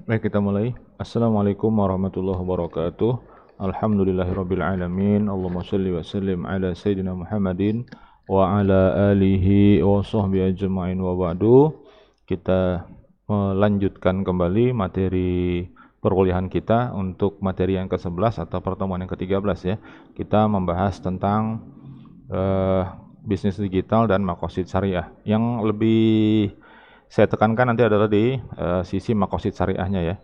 Baik, kita mulai. Assalamualaikum warahmatullahi wabarakatuh. Alhamdulillahirabbil alamin. Allahumma shalli wa sallim ala sayyidina Muhammadin wa ala alihi wa sahbihi ajma'in wa ba'du. Kita melanjutkan kembali materi perkuliahan kita untuk materi yang ke-11 atau pertemuan yang ke-13 ya. Kita membahas tentang bisnis digital dan makosid syariah. Yang lebih saya tekankan nanti adalah di sisi makosid syariahnya ya.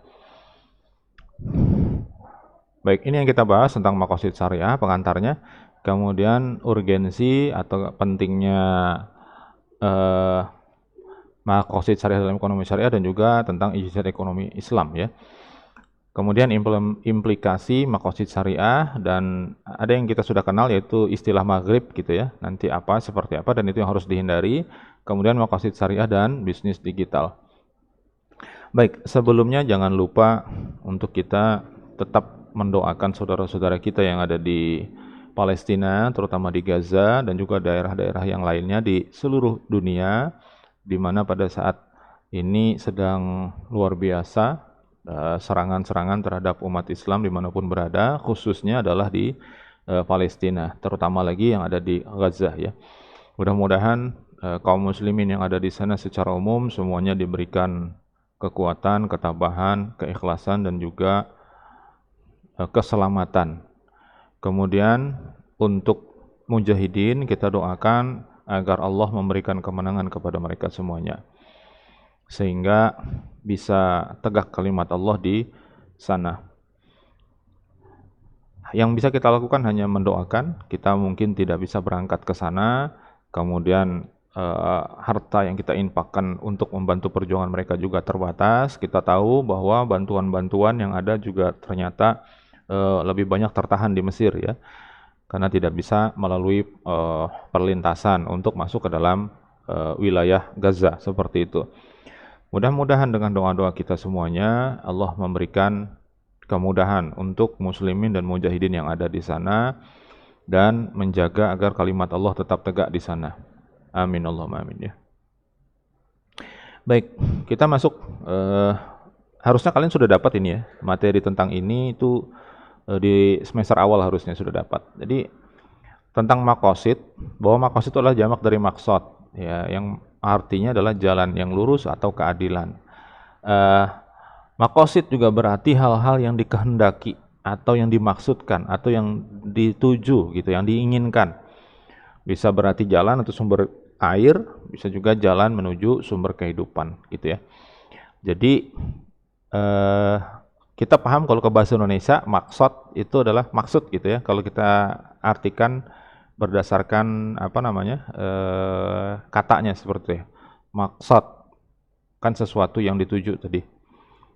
Baik, ini yang kita bahas tentang makosid syariah, pengantarnya. Kemudian urgensi atau pentingnya makosid syariah dalam ekonomi syariah dan juga tentang ijtihad ekonomi Islam ya. Kemudian implikasi makosid syariah, dan ada yang kita sudah kenal yaitu istilah maghrib gitu ya. Nanti apa, seperti apa, dan itu yang harus dihindari. Kemudian makosid syariah dan bisnis digital. Baik, sebelumnya jangan lupa untuk kita tetap mendoakan saudara-saudara kita yang ada di Palestina, terutama di Gaza dan juga daerah-daerah yang lainnya di seluruh dunia, di mana pada saat ini sedang luar biasa serangan-serangan terhadap umat Islam dimanapun berada, khususnya adalah di Palestina, terutama lagi yang ada di Gaza ya. Mudah-mudahan kaum muslimin yang ada di sana secara umum semuanya diberikan kekuatan, ketabahan, keikhlasan dan juga keselamatan. Kemudian untuk mujahidin kita doakan agar Allah memberikan kemenangan kepada mereka semuanya, sehingga bisa tegak kalimat Allah di sana. Yang bisa kita lakukan hanya mendoakan. Kita mungkin tidak bisa berangkat ke sana, kemudian harta yang kita infakkan untuk membantu perjuangan mereka juga terbatas. Kita tahu bahwa bantuan-bantuan yang ada juga ternyata lebih banyak tertahan di Mesir ya, karena tidak bisa melalui perlintasan untuk masuk ke dalam wilayah Gaza seperti itu. Mudah-mudahan dengan doa-doa kita semuanya Allah memberikan kemudahan untuk muslimin dan mujahidin yang ada di sana dan menjaga agar kalimat Allah tetap tegak di sana. Amin Allahumma amin ya. Baik, kita masuk. Harusnya kalian sudah dapat ini ya, materi tentang ini itu di semester awal harusnya sudah dapat. Jadi tentang makosid, bahwa makosid itu adalah jamak dari maksud ya, yang artinya adalah jalan yang lurus atau keadilan. Makosid juga berarti hal-hal yang dikehendaki atau yang dimaksudkan atau yang dituju gitu, yang diinginkan. Bisa berarti jalan atau sumber air, bisa juga jalan menuju sumber kehidupan gitu ya. Jadi kita paham kalau ke bahasa Indonesia maksud itu adalah maksud gitu ya. Kalau kita artikan berdasarkan katanya seperti itu. Maksud kan sesuatu yang dituju tadi,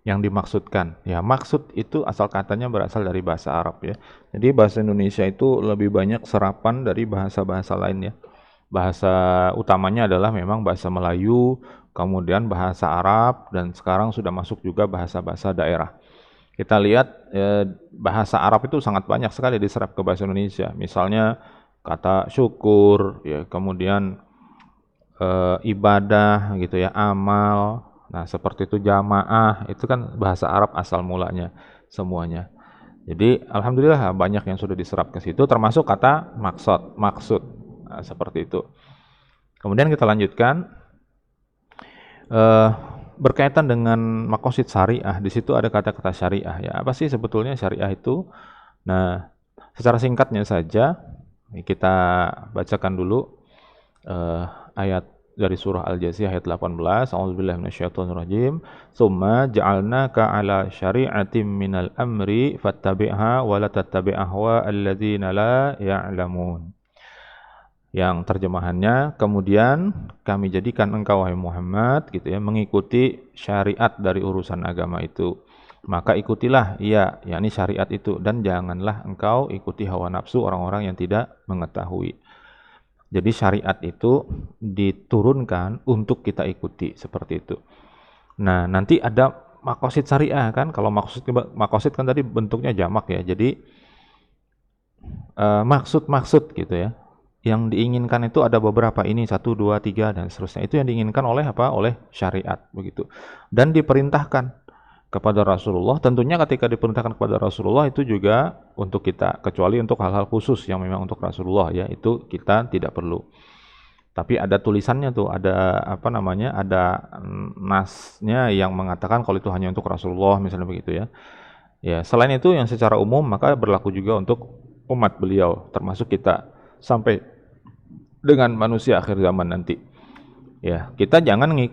yang dimaksudkan. Ya, maksud itu asal katanya berasal dari bahasa Arab ya. Jadi bahasa Indonesia itu lebih banyak serapan dari bahasa-bahasa lain ya. Bahasa utamanya adalah memang bahasa Melayu, kemudian bahasa Arab, dan sekarang sudah masuk juga bahasa-bahasa daerah. Kita lihat bahasa Arab itu sangat banyak sekali diserap ke bahasa Indonesia. Misalnya kata syukur, ya, kemudian ibadah gitu ya, amal. Nah, seperti itu jamaah, itu kan bahasa Arab asal mulanya semuanya. Jadi alhamdulillah banyak yang sudah diserap ke situ, termasuk kata maksud. Nah, seperti itu. Kemudian kita lanjutkan berkaitan dengan makosid syariah. Di situ ada kata-kata syariah ya. Apa sih sebetulnya syariah itu? Nah, secara singkatnya saja kita bacakan dulu ayat dari surah Al-Jasiyah ayat 18. A'udzubillahi minasyaitonirrajim. Tsumma ja'alnaka 'ala syari'atin minal amri fattabi'ha wa la tattabi' ahwa alladzina la ya'lamun. Yang terjemahannya, kemudian kami jadikan engkau wahai Muhammad gitu ya, mengikuti syariat dari urusan agama itu. Maka ikutilah yakni syariat itu, dan janganlah engkau ikuti hawa nafsu orang-orang yang tidak mengetahui. Jadi syariat itu diturunkan untuk kita ikuti seperti itu. Nah, nanti ada makosid syariah kan. Kalau makosid kan tadi bentuknya jamak ya. Jadi maksud gitu ya. Yang diinginkan itu ada beberapa, ini 1, 2, 3 dan seterusnya. Itu yang diinginkan oleh apa? Oleh syariat begitu. Dan diperintahkan kepada Rasulullah, tentunya ketika diperintahkan kepada Rasulullah itu juga untuk kita, kecuali untuk hal-hal khusus yang memang untuk Rasulullah ya, itu kita tidak perlu. Tapi ada tulisannya tuh, ada apa namanya, ada nasnya yang mengatakan kalau itu hanya untuk Rasulullah misalnya begitu ya. Ya, selain itu yang secara umum maka berlaku juga untuk umat beliau, termasuk kita sampai dengan manusia akhir zaman nanti. Ya, kita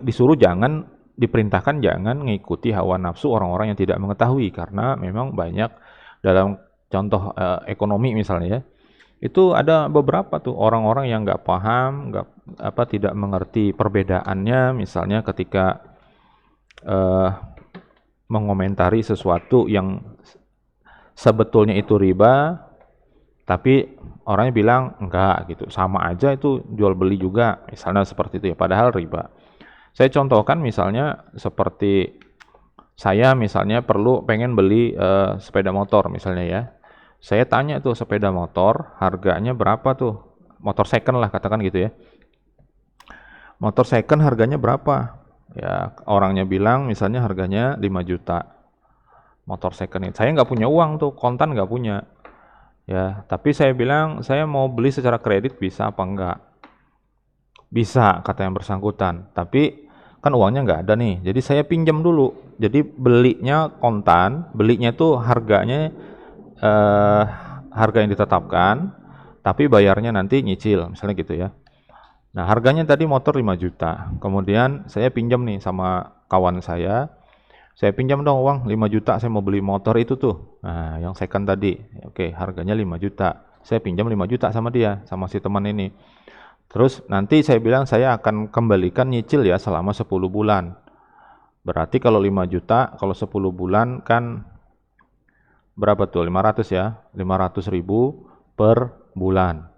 disuruh jangan diperintahkan jangan mengikuti hawa nafsu orang-orang yang tidak mengetahui, karena memang banyak dalam contoh ekonomi misalnya ya, itu ada beberapa tuh orang-orang yang nggak paham, tidak mengerti perbedaannya, misalnya ketika mengomentari sesuatu yang sebetulnya itu riba, tapi orangnya bilang enggak gitu, sama aja itu jual beli juga, misalnya seperti itu ya, padahal riba. Saya contohkan misalnya seperti saya misalnya pengen beli sepeda motor misalnya ya. Saya tanya tuh sepeda motor harganya berapa tuh? Motor second lah katakan gitu ya. Motor second harganya berapa? Ya, orangnya bilang misalnya harganya 5 juta. Motor second itu. Saya nggak punya uang tuh, kontan nggak punya. Ya, tapi saya bilang saya mau beli secara kredit, bisa apa enggak? Bisa, kata yang bersangkutan. Tapi kan uangnya nggak ada nih, jadi saya pinjam dulu. Jadi belinya kontan, belinya tuh harganya harga yang ditetapkan, tapi bayarnya nanti nyicil, misalnya gitu ya. Nah, harganya tadi motor 5 juta. Kemudian saya pinjam nih sama kawan saya pinjam dong uang 5 juta, saya mau beli motor itu tuh. Nah, yang second tadi. Oke, harganya 5 juta. Saya pinjam 5 juta sama dia, sama si teman ini. Terus nanti saya bilang saya akan kembalikan nyicil ya selama 10 bulan. Berarti kalau 5 juta, kalau 10 bulan kan berapa tuh? 500 ya. 500 ribu per bulan.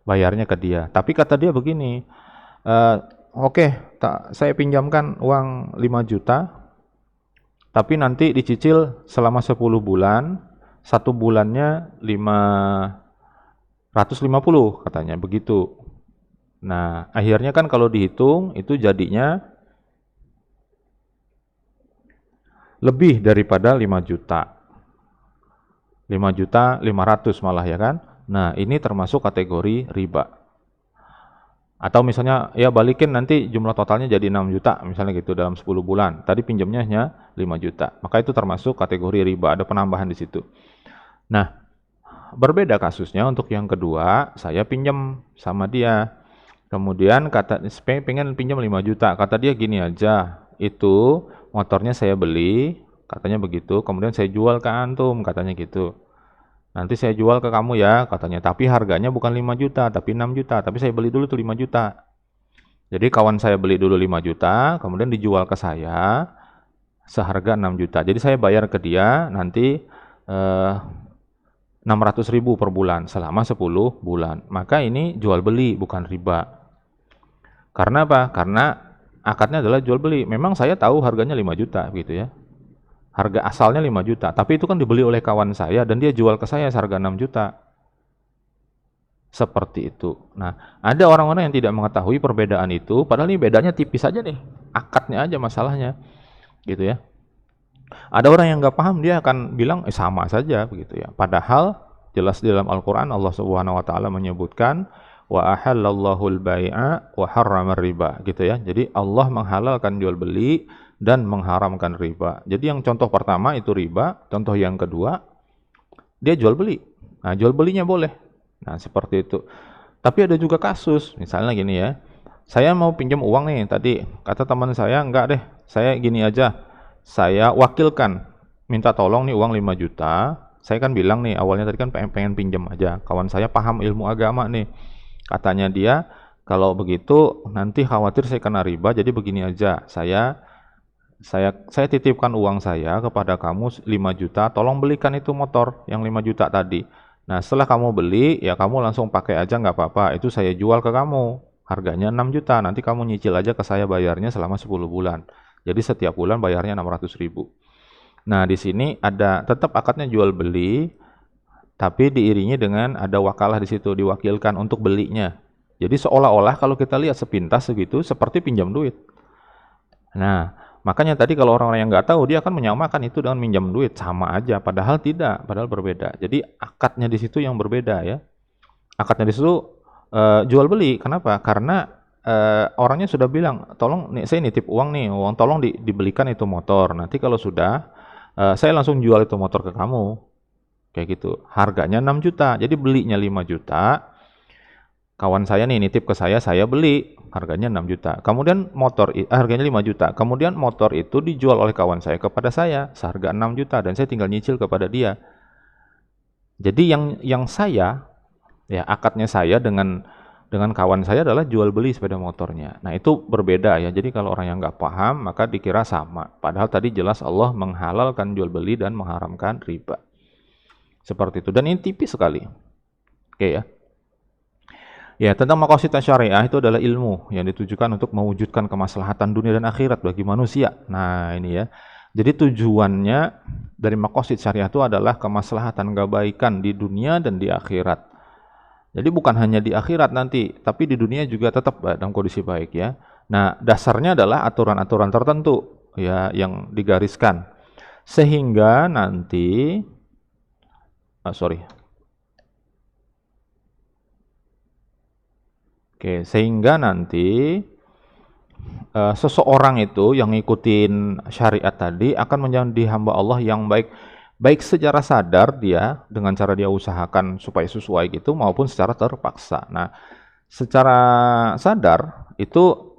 Bayarnya ke dia. Tapi kata dia begini, oke, saya pinjamkan uang 5 juta, tapi nanti dicicil selama 10 bulan, 1 bulannya 550 katanya begitu. Nah, akhirnya kan kalau dihitung itu jadinya lebih daripada 5 juta. 5 juta 500 malah ya kan. Nah, ini termasuk kategori riba. Atau misalnya ya balikin nanti jumlah totalnya jadi 6 juta misalnya gitu dalam 10 bulan. Tadi pinjamnya hanya 5 juta. Maka itu termasuk kategori riba, ada penambahan di situ. Nah, berbeda kasusnya untuk yang kedua, saya pinjam sama dia. Kemudian pengen pinjam 5 juta. Kata dia gini aja, itu motornya saya beli, katanya begitu. Kemudian saya jual ke antum, katanya gitu. Nanti saya jual ke kamu ya, katanya. Tapi harganya bukan 5 juta, tapi 6 juta. Tapi saya beli dulu tuh 5 juta. Jadi kawan saya beli dulu 5 juta, kemudian dijual ke saya seharga 6 juta. Jadi saya bayar ke dia nanti 600 ribu per bulan selama 10 bulan. Maka ini jual beli bukan riba. Karena apa? Karena akadnya adalah jual beli. Memang saya tahu harganya 5 juta gitu ya. Harga asalnya 5 juta, tapi itu kan dibeli oleh kawan saya dan dia jual ke saya seharga 6 juta. Seperti itu. Nah, ada orang-orang yang tidak mengetahui perbedaan itu, padahal ini bedanya tipis aja nih. Akadnya aja masalahnya. Gitu ya. Ada orang yang nggak paham, dia akan bilang sama saja begitu ya. Padahal jelas di dalam Al-Qur'an Allah Subhanahu wa taala menyebutkan wa ahallallahu al-bai'a wa harrama riba gitu ya. Jadi Allah menghalalkan jual beli dan mengharamkan riba. Jadi yang contoh pertama itu riba, contoh yang kedua dia jual beli. Nah, jual belinya boleh. Nah, seperti itu. Tapi ada juga kasus, misalnya gini ya. Saya mau pinjam uang nih tadi, kata teman saya, enggak deh, saya gini aja. Saya wakilkan, minta tolong nih uang 5 juta. Saya kan bilang nih, awalnya tadi kan pengen pinjam aja. Kawan saya paham ilmu agama nih. Katanya dia, kalau begitu nanti khawatir saya kena riba, jadi begini aja. Saya titipkan uang saya kepada kamu 5 juta, tolong belikan itu motor yang 5 juta tadi. Nah, setelah kamu beli, ya kamu langsung pakai aja nggak apa-apa. Itu saya jual ke kamu. Harganya 6 juta, nanti kamu nyicil aja ke saya bayarnya selama 10 bulan. Jadi setiap bulan bayarnya 600 ribu. Nah, di sini ada tetap akadnya jual beli, tapi diiringi dengan ada wakalah di situ, diwakilkan untuk belinya. Jadi seolah-olah kalau kita lihat sepintas segitu, seperti pinjam duit. Nah, Makanya tadi kalau orang-orang yang nggak tahu, dia akan menyamakan itu dengan minjam duit, sama aja, padahal tidak, padahal berbeda. Jadi akadnya di situ yang berbeda ya. Akadnya di situ jual beli. Kenapa? Karena orangnya sudah bilang, tolong nih saya nitip uang nih, uang tolong dibelikan itu motor. Nanti kalau sudah saya langsung jual itu motor ke kamu. Kayak gitu. Harganya 6 juta. Jadi belinya 5 juta. Kawan saya nih nitip ke saya beli, harganya 6 juta. Kemudian harganya 5 juta. Kemudian motor itu dijual oleh kawan saya kepada saya seharga 6 juta dan saya tinggal nyicil kepada dia. Jadi yang saya ya akadnya saya dengan kawan saya adalah jual beli sepeda motornya. Nah, itu berbeda ya. Jadi kalau orang yang nggak paham maka dikira sama. Padahal tadi jelas Allah menghalalkan jual beli dan mengharamkan riba. Seperti itu. Dan ini tipis sekali. Oke ya. Ya, tentang maqasid syariah itu adalah ilmu yang ditujukan untuk mewujudkan kemaslahatan dunia dan akhirat bagi manusia. Nah, ini ya. Jadi tujuannya dari maqasid syariah itu adalah kemaslahatan kebaikan di dunia dan di akhirat. Jadi bukan hanya di akhirat nanti, tapi di dunia juga tetap dalam kondisi baik ya. Nah, dasarnya adalah aturan-aturan tertentu ya yang digariskan. Sehingga nanti sehingga nanti seseorang itu yang ngikutin syariat tadi akan menjadi hamba Allah yang baik, baik secara sadar dia dengan cara dia usahakan supaya sesuai gitu maupun secara terpaksa. Nah, secara sadar itu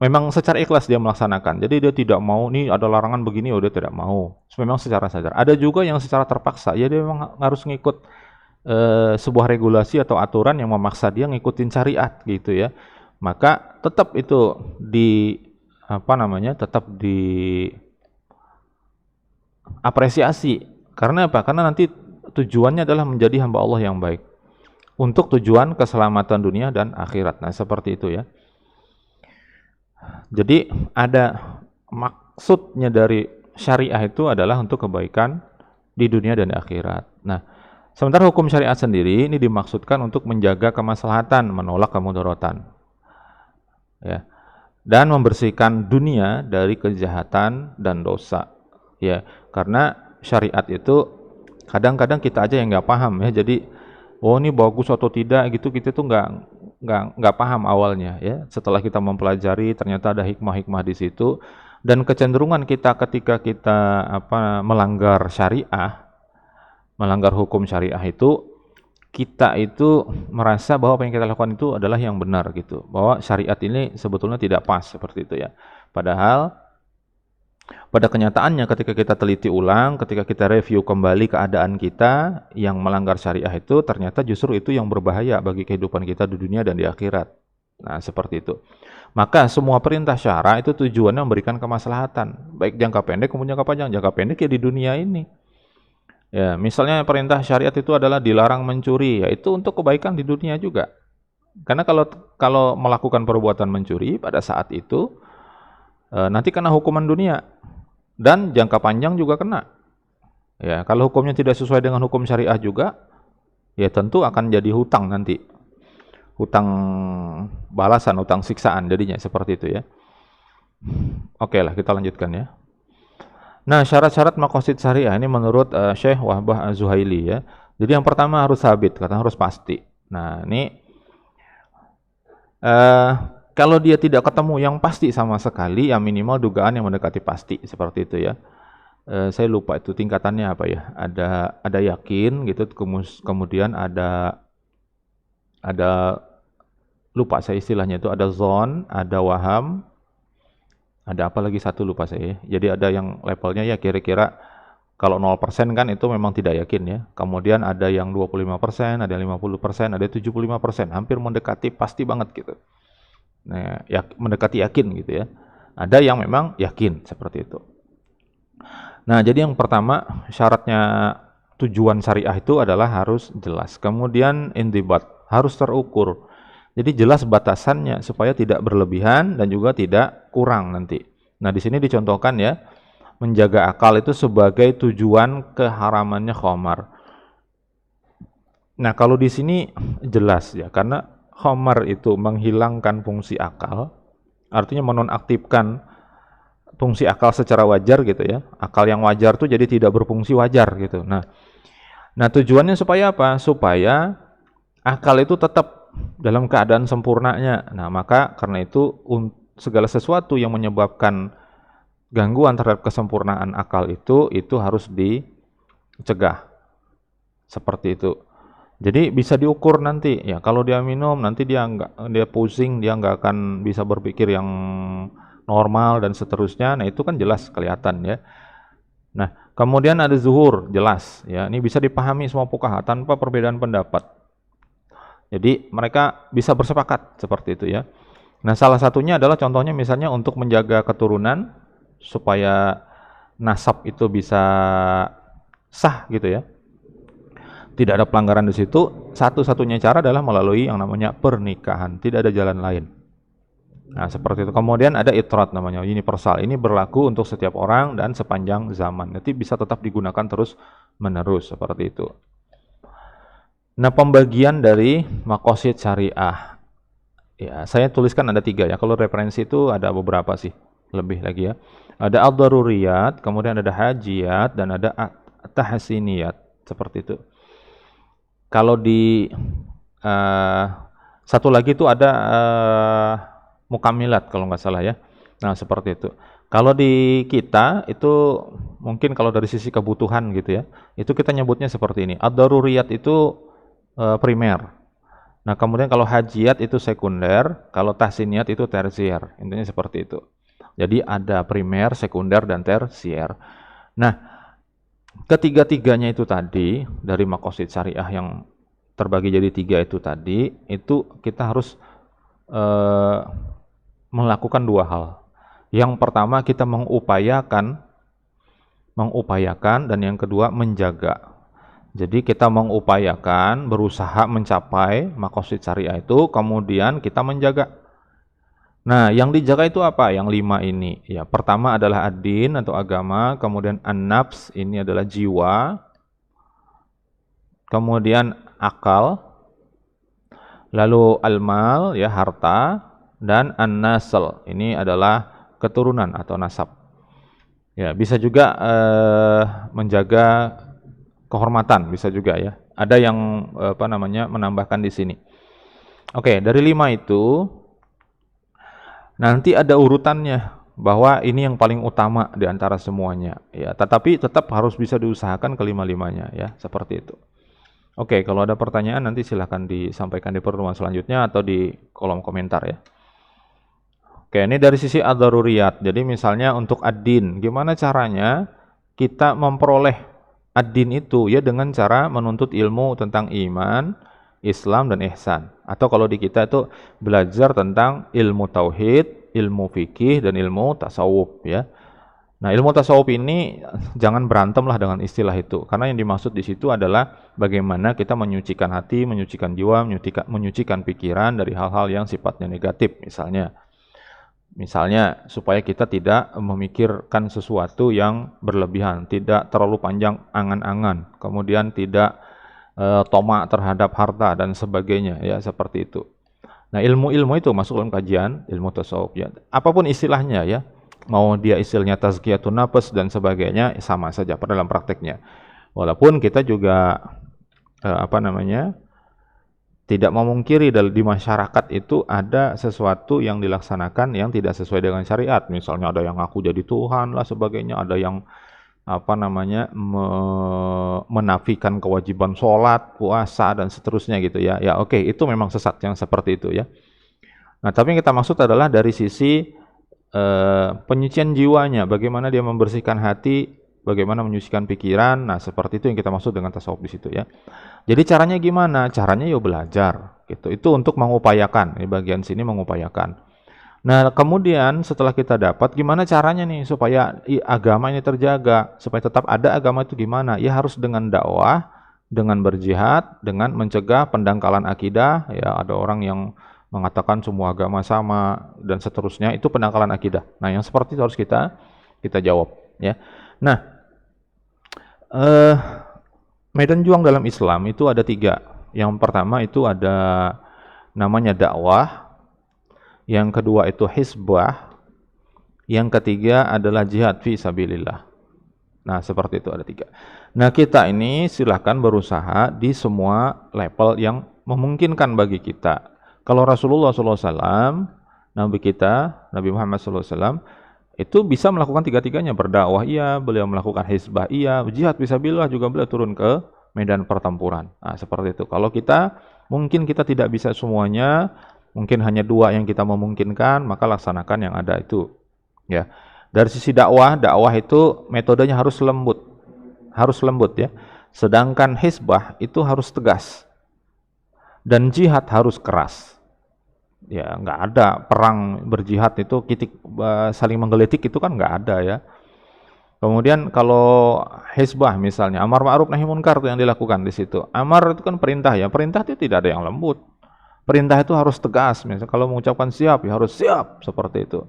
memang secara ikhlas dia melaksanakan. Jadi dia tidak mau nih ada larangan begini, dia tidak mau. Memang secara sadar. Ada juga yang secara terpaksa, ya dia memang harus ngikut sebuah regulasi atau aturan yang memaksa dia ngikutin syariat gitu ya. Maka tetap itu tetap diapresiasi. Karena apa? Karena nanti tujuannya adalah menjadi hamba Allah yang baik untuk tujuan keselamatan dunia dan akhirat. Nah, seperti itu ya. Jadi ada maksudnya dari syariah itu adalah untuk kebaikan di dunia dan di akhirat. Nah, sementara hukum syariat sendiri ini dimaksudkan untuk menjaga kemaslahatan, menolak kemudaratan. Ya. Dan membersihkan dunia dari kejahatan dan dosa. Ya, karena syariat itu kadang-kadang kita aja yang nggak paham ya. Jadi, oh ini bagus atau tidak gitu kita tuh nggak paham awalnya ya. Setelah kita mempelajari ternyata ada hikmah-hikmah di situ dan kecenderungan kita ketika kita melanggar syariah, melanggar hukum syariah itu kita itu merasa bahwa apa yang kita lakukan itu adalah yang benar gitu. Bahwa syariat ini sebetulnya tidak pas seperti itu ya. Padahal pada kenyataannya ketika kita teliti ulang, ketika kita review kembali keadaan kita yang melanggar syariah itu ternyata justru itu yang berbahaya bagi kehidupan kita di dunia dan di akhirat. Nah, seperti itu. Maka semua perintah syara itu tujuannya memberikan kemaslahatan, baik jangka pendek maupun jangka panjang. Jangka pendek ya di dunia ini. Ya, misalnya perintah syariat itu adalah dilarang mencuri, yaitu untuk kebaikan di dunia juga. Karena kalau melakukan perbuatan mencuri pada saat itu nanti kena hukuman dunia dan jangka panjang juga kena. Ya, kalau hukumnya tidak sesuai dengan hukum syariah juga, ya tentu akan jadi hutang nanti. Hutang balasan, hutang siksaan jadinya seperti itu ya. Oke lah, kita lanjutkan ya. Nah, syarat-syarat maqasid syariah ini menurut Syekh Wahbah Az-Zuhaili ya. Jadi yang pertama harus sabit, katanya harus pasti. Nah, ini kalau dia tidak ketemu yang pasti sama sekali, ya minimal dugaan yang mendekati pasti seperti itu ya. Saya lupa itu tingkatannya apa ya. Ada yakin gitu, kemudian ada lupa saya istilahnya itu, ada zon, ada waham, ada apa lagi satu lupa saya. Jadi ada yang levelnya ya kira-kira kalau 0% kan itu memang tidak yakin ya. Kemudian ada yang 25%, ada yang 50%, ada 75%, hampir mendekati pasti banget gitu. Nah, mendekati yakin gitu ya. Ada yang memang yakin seperti itu. Nah, jadi yang pertama syaratnya tujuan syariah itu adalah harus jelas. Kemudian intibat, harus terukur. Jadi jelas batasannya supaya tidak berlebihan dan juga tidak kurang nanti. Nah, di sini dicontohkan ya, menjaga akal itu sebagai tujuan keharamannya khamar. Nah, kalau di sini jelas ya, karena khamar itu menghilangkan fungsi akal, artinya menonaktifkan fungsi akal secara wajar gitu ya. Akal yang wajar tuh jadi tidak berfungsi wajar gitu. Nah tujuannya supaya apa? Supaya akal itu tetap dalam keadaan sempurnanya. Nah maka karena itu segala sesuatu yang menyebabkan gangguan terhadap kesempurnaan akal itu harus dicegah. Seperti itu. Jadi bisa diukur nanti ya. Kalau dia minum nanti dia pusing, dia nggak akan bisa berpikir yang normal dan seterusnya. Nah itu kan jelas kelihatan ya. Nah kemudian ada zuhur, jelas ya. Ini bisa dipahami semua fuqaha tanpa perbedaan pendapat. Jadi mereka bisa bersepakat seperti itu ya. Nah salah satunya adalah contohnya misalnya untuk menjaga keturunan supaya nasab itu bisa sah gitu ya. Tidak ada pelanggaran di situ, satu-satunya cara adalah melalui yang namanya pernikahan, tidak ada jalan lain. Nah, seperti itu. Kemudian ada itrat namanya, universal. Ini berlaku untuk setiap orang dan sepanjang zaman. Nanti bisa tetap digunakan terus menerus seperti itu. Nah, pembagian dari maqasid syariah. Ya, saya tuliskan ada 3 ya. Kalau referensi itu ada beberapa sih, lebih lagi ya. Ada ad-daruriyat, kemudian ada hajiyat dan ada tahsiniyat, seperti itu. Kalau di satu lagi itu ada mukamilat kalau nggak salah ya. Nah seperti itu. Kalau di kita itu mungkin kalau dari sisi kebutuhan gitu ya, itu kita nyebutnya seperti ini. Ad-daruriyat itu primer. Nah kemudian kalau hajiyat itu sekunder, kalau tahsiniyat itu tersier. Intinya seperti itu. Jadi ada primer, sekunder, dan tersier. Nah ketiga-tiganya itu tadi dari maqasid syariah yang terbagi jadi 3 itu tadi, itu kita harus melakukan 2 hal. Yang pertama kita mengupayakan dan yang kedua menjaga. Jadi kita mengupayakan, berusaha mencapai maqasid syariah itu, kemudian kita menjaga. Nah, yang dijaga itu apa? Yang 5 ini. Ya, pertama adalah ad-din atau agama, kemudian an-nafs, ini adalah jiwa. Kemudian akal. Lalu al-mal, ya harta, dan an-nasl, ini adalah keturunan atau nasab. Ya, bisa juga menjaga kehormatan, bisa juga ya. Ada yang menambahkan di sini. Oke, dari 5 itu nanti ada urutannya bahwa ini yang paling utama di antara semuanya ya, tetapi tetap harus bisa diusahakan kelima-limanya ya, seperti itu. Oke, kalau ada pertanyaan nanti silahkan disampaikan di pertemuan selanjutnya atau di kolom komentar ya. Oke, ini dari sisi ad-daruriyat. Jadi misalnya untuk ad-din, gimana caranya kita memperoleh ad-din itu ya, dengan cara menuntut ilmu tentang iman, Islam, dan ihsan. Atau kalau di kita itu belajar tentang ilmu tauhid, ilmu fikih, dan ilmu tasawuf ya. Nah, ilmu tasawuf ini jangan berantemlah dengan istilah itu, karena yang dimaksud di situ adalah bagaimana kita menyucikan hati, menyucikan jiwa, menyucikan pikiran dari hal-hal yang sifatnya negatif misalnya supaya kita tidak memikirkan sesuatu yang berlebihan, tidak terlalu panjang angan-angan, kemudian tidak tomak terhadap harta dan sebagainya ya, seperti itu. Nah, ilmu-ilmu itu masuk dalam kajian ilmu tasawuf ya. Apapun istilahnya ya, mau dia istilahnya tazkiyatun nafs dan sebagainya, sama saja pada dalam prakteknya. Walaupun kita juga tidak memungkiri di masyarakat itu ada sesuatu yang dilaksanakan yang tidak sesuai dengan syariat. Misalnya ada yang ngaku jadi Tuhan lah sebagainya, ada yang menafikan kewajiban sholat, puasa, dan seterusnya gitu ya. Ya oke, itu memang sesat yang seperti itu ya. Nah, tapi yang kita maksud adalah dari sisi penyucian jiwanya, bagaimana dia membersihkan hati, bagaimana menyucikan pikiran. Nah, seperti itu yang kita maksud dengan tasawuf di situ ya. Jadi caranya gimana? Caranya ya belajar gitu. Itu untuk mengupayakan. Di bagian sini mengupayakan. Nah, kemudian setelah kita dapat, gimana caranya nih supaya agama ini terjaga, supaya tetap ada agama itu gimana? Ya harus dengan dakwah, dengan berjihad, dengan mencegah pendangkalan akidah. Ya, ada orang yang mengatakan semua agama sama dan seterusnya, itu pendangkalan akidah. Nah, yang seperti itu harus kita jawab ya. Nah, medan juang dalam Islam itu ada 3. Yang pertama itu ada namanya dakwah, yang kedua itu hizbah, Yang ketiga adalah jihad fi sabilillah. Nah, seperti itu ada 3. Nah, kita ini silahkan berusaha di semua level yang memungkinkan bagi kita. Kalau Rasulullah SAW, Nabi kita, Nabi Muhammad SAW, itu bisa melakukan 3-tiganya, berdakwah iya, beliau melakukan hizbah iya, jihad fisabilillah juga beliau turun ke medan pertempuran. Nah, seperti itu. Kalau kita, mungkin kita tidak bisa semuanya, mungkin hanya 2 yang kita memungkinkan, maka laksanakan yang ada itu. Ya. Dari sisi dakwah itu metodenya harus lembut ya. Sedangkan hizbah itu harus tegas. Dan jihad harus keras. Ya, nggak ada perang berjihad itu saling menggelitik itu kan nggak ada ya. Kemudian kalau hizbah misalnya amar ma'ruf nahi munkar itu yang dilakukan di situ. Amar itu kan perintah ya. Perintah itu tidak ada yang lembut. Perintah itu harus tegas. Misalnya kalau mengucapkan siap ya harus siap seperti itu.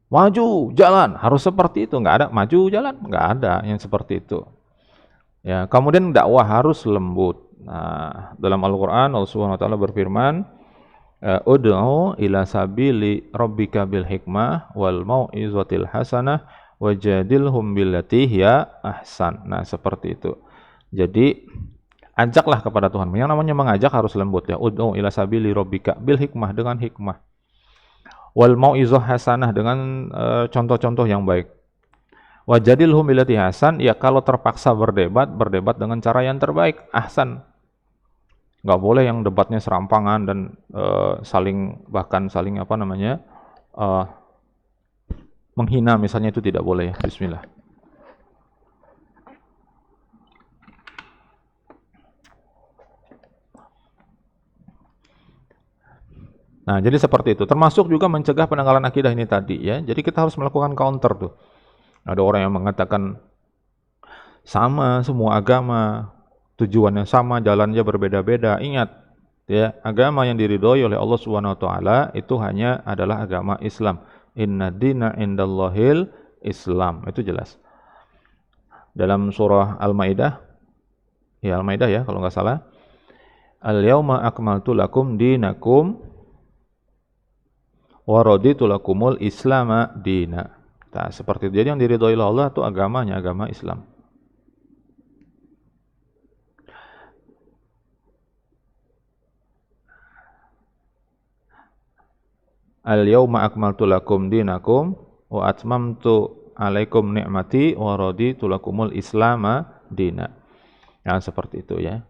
Maju, jalan, harus seperti itu, nggak ada maju, jalan, nggak ada yang seperti itu. Ya, kemudian dakwah harus lembut. Nah, dalam Al-Qur'an Allah Subhanahu wa taala berfirman, "Ud'u ila sabili rabbika bil hikmah wal mau'izatil hasanah wajadilhum billati hiya ahsan." Nah, seperti itu. Jadi, ajaklah kepada Tuhan. Yang namanya mengajak harus lembut ya. Ud'u ila sabili rabbika bil hikmah, dengan hikmah. Wal mau'izah hasanah, dengan contoh-contoh yang baik. Wajadilhum billati hasan, ya kalau terpaksa berdebat dengan cara yang terbaik, ahsan. Nggak boleh yang debatnya serampangan dan saling menghina misalnya, itu tidak boleh ya. Bismillah. Nah, jadi seperti itu. Termasuk juga mencegah penanggalan akidah ini tadi ya. Jadi kita harus melakukan counter tuh. Ada orang yang mengatakan sama semua agama, tujuannya sama, jalannya berbeda-beda. Ingat ya, agama yang diridhoi oleh Allah Subhanahu wa taala itu hanya adalah agama Islam. Inna dina indallahil Islam. Itu jelas. Dalam surah Al-Maidah, ya Al-Maidah ya kalau nggak salah. Al-yauma akmaltu lakum dinakum wa raditu lakumul islama dina. Nah, seperti itu. Jadi yang diridhoi oleh Allah itu agamanya agama Islam. Al-yauma akmaltu lakum dinakum wa atmamtu alaikum ni'mati wa raditu lakumul islama dina. Ya, seperti itu ya.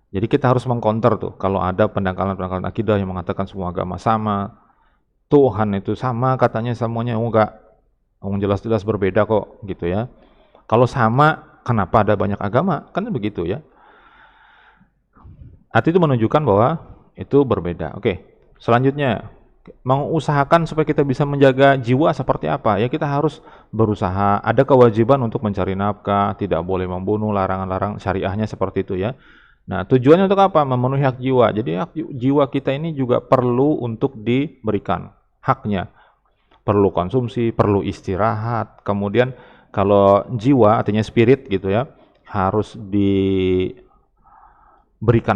Jadi kita harus mengcounter tuh kalau ada pendangkalan-pendangkalan akidah yang mengatakan semua agama sama, Tuhan itu sama, katanya semuanya enggak. Jelas-jelas berbeda kok gitu ya. Kalau sama, kenapa ada banyak agama? Kan begitu ya. Arti itu menunjukkan bahwa itu berbeda. Oke. Selanjutnya, mengusahakan supaya kita bisa menjaga jiwa seperti apa? Ya kita harus berusaha, ada kewajiban untuk mencari nafkah, tidak boleh membunuh, larangan-larang syariahnya seperti itu ya. Nah, tujuannya untuk apa? Memenuhi hak jiwa. Jadi hak jiwa kita ini juga perlu untuk diberikan haknya. Perlu konsumsi, perlu istirahat. Kemudian kalau jiwa artinya spirit gitu ya, harus diberikan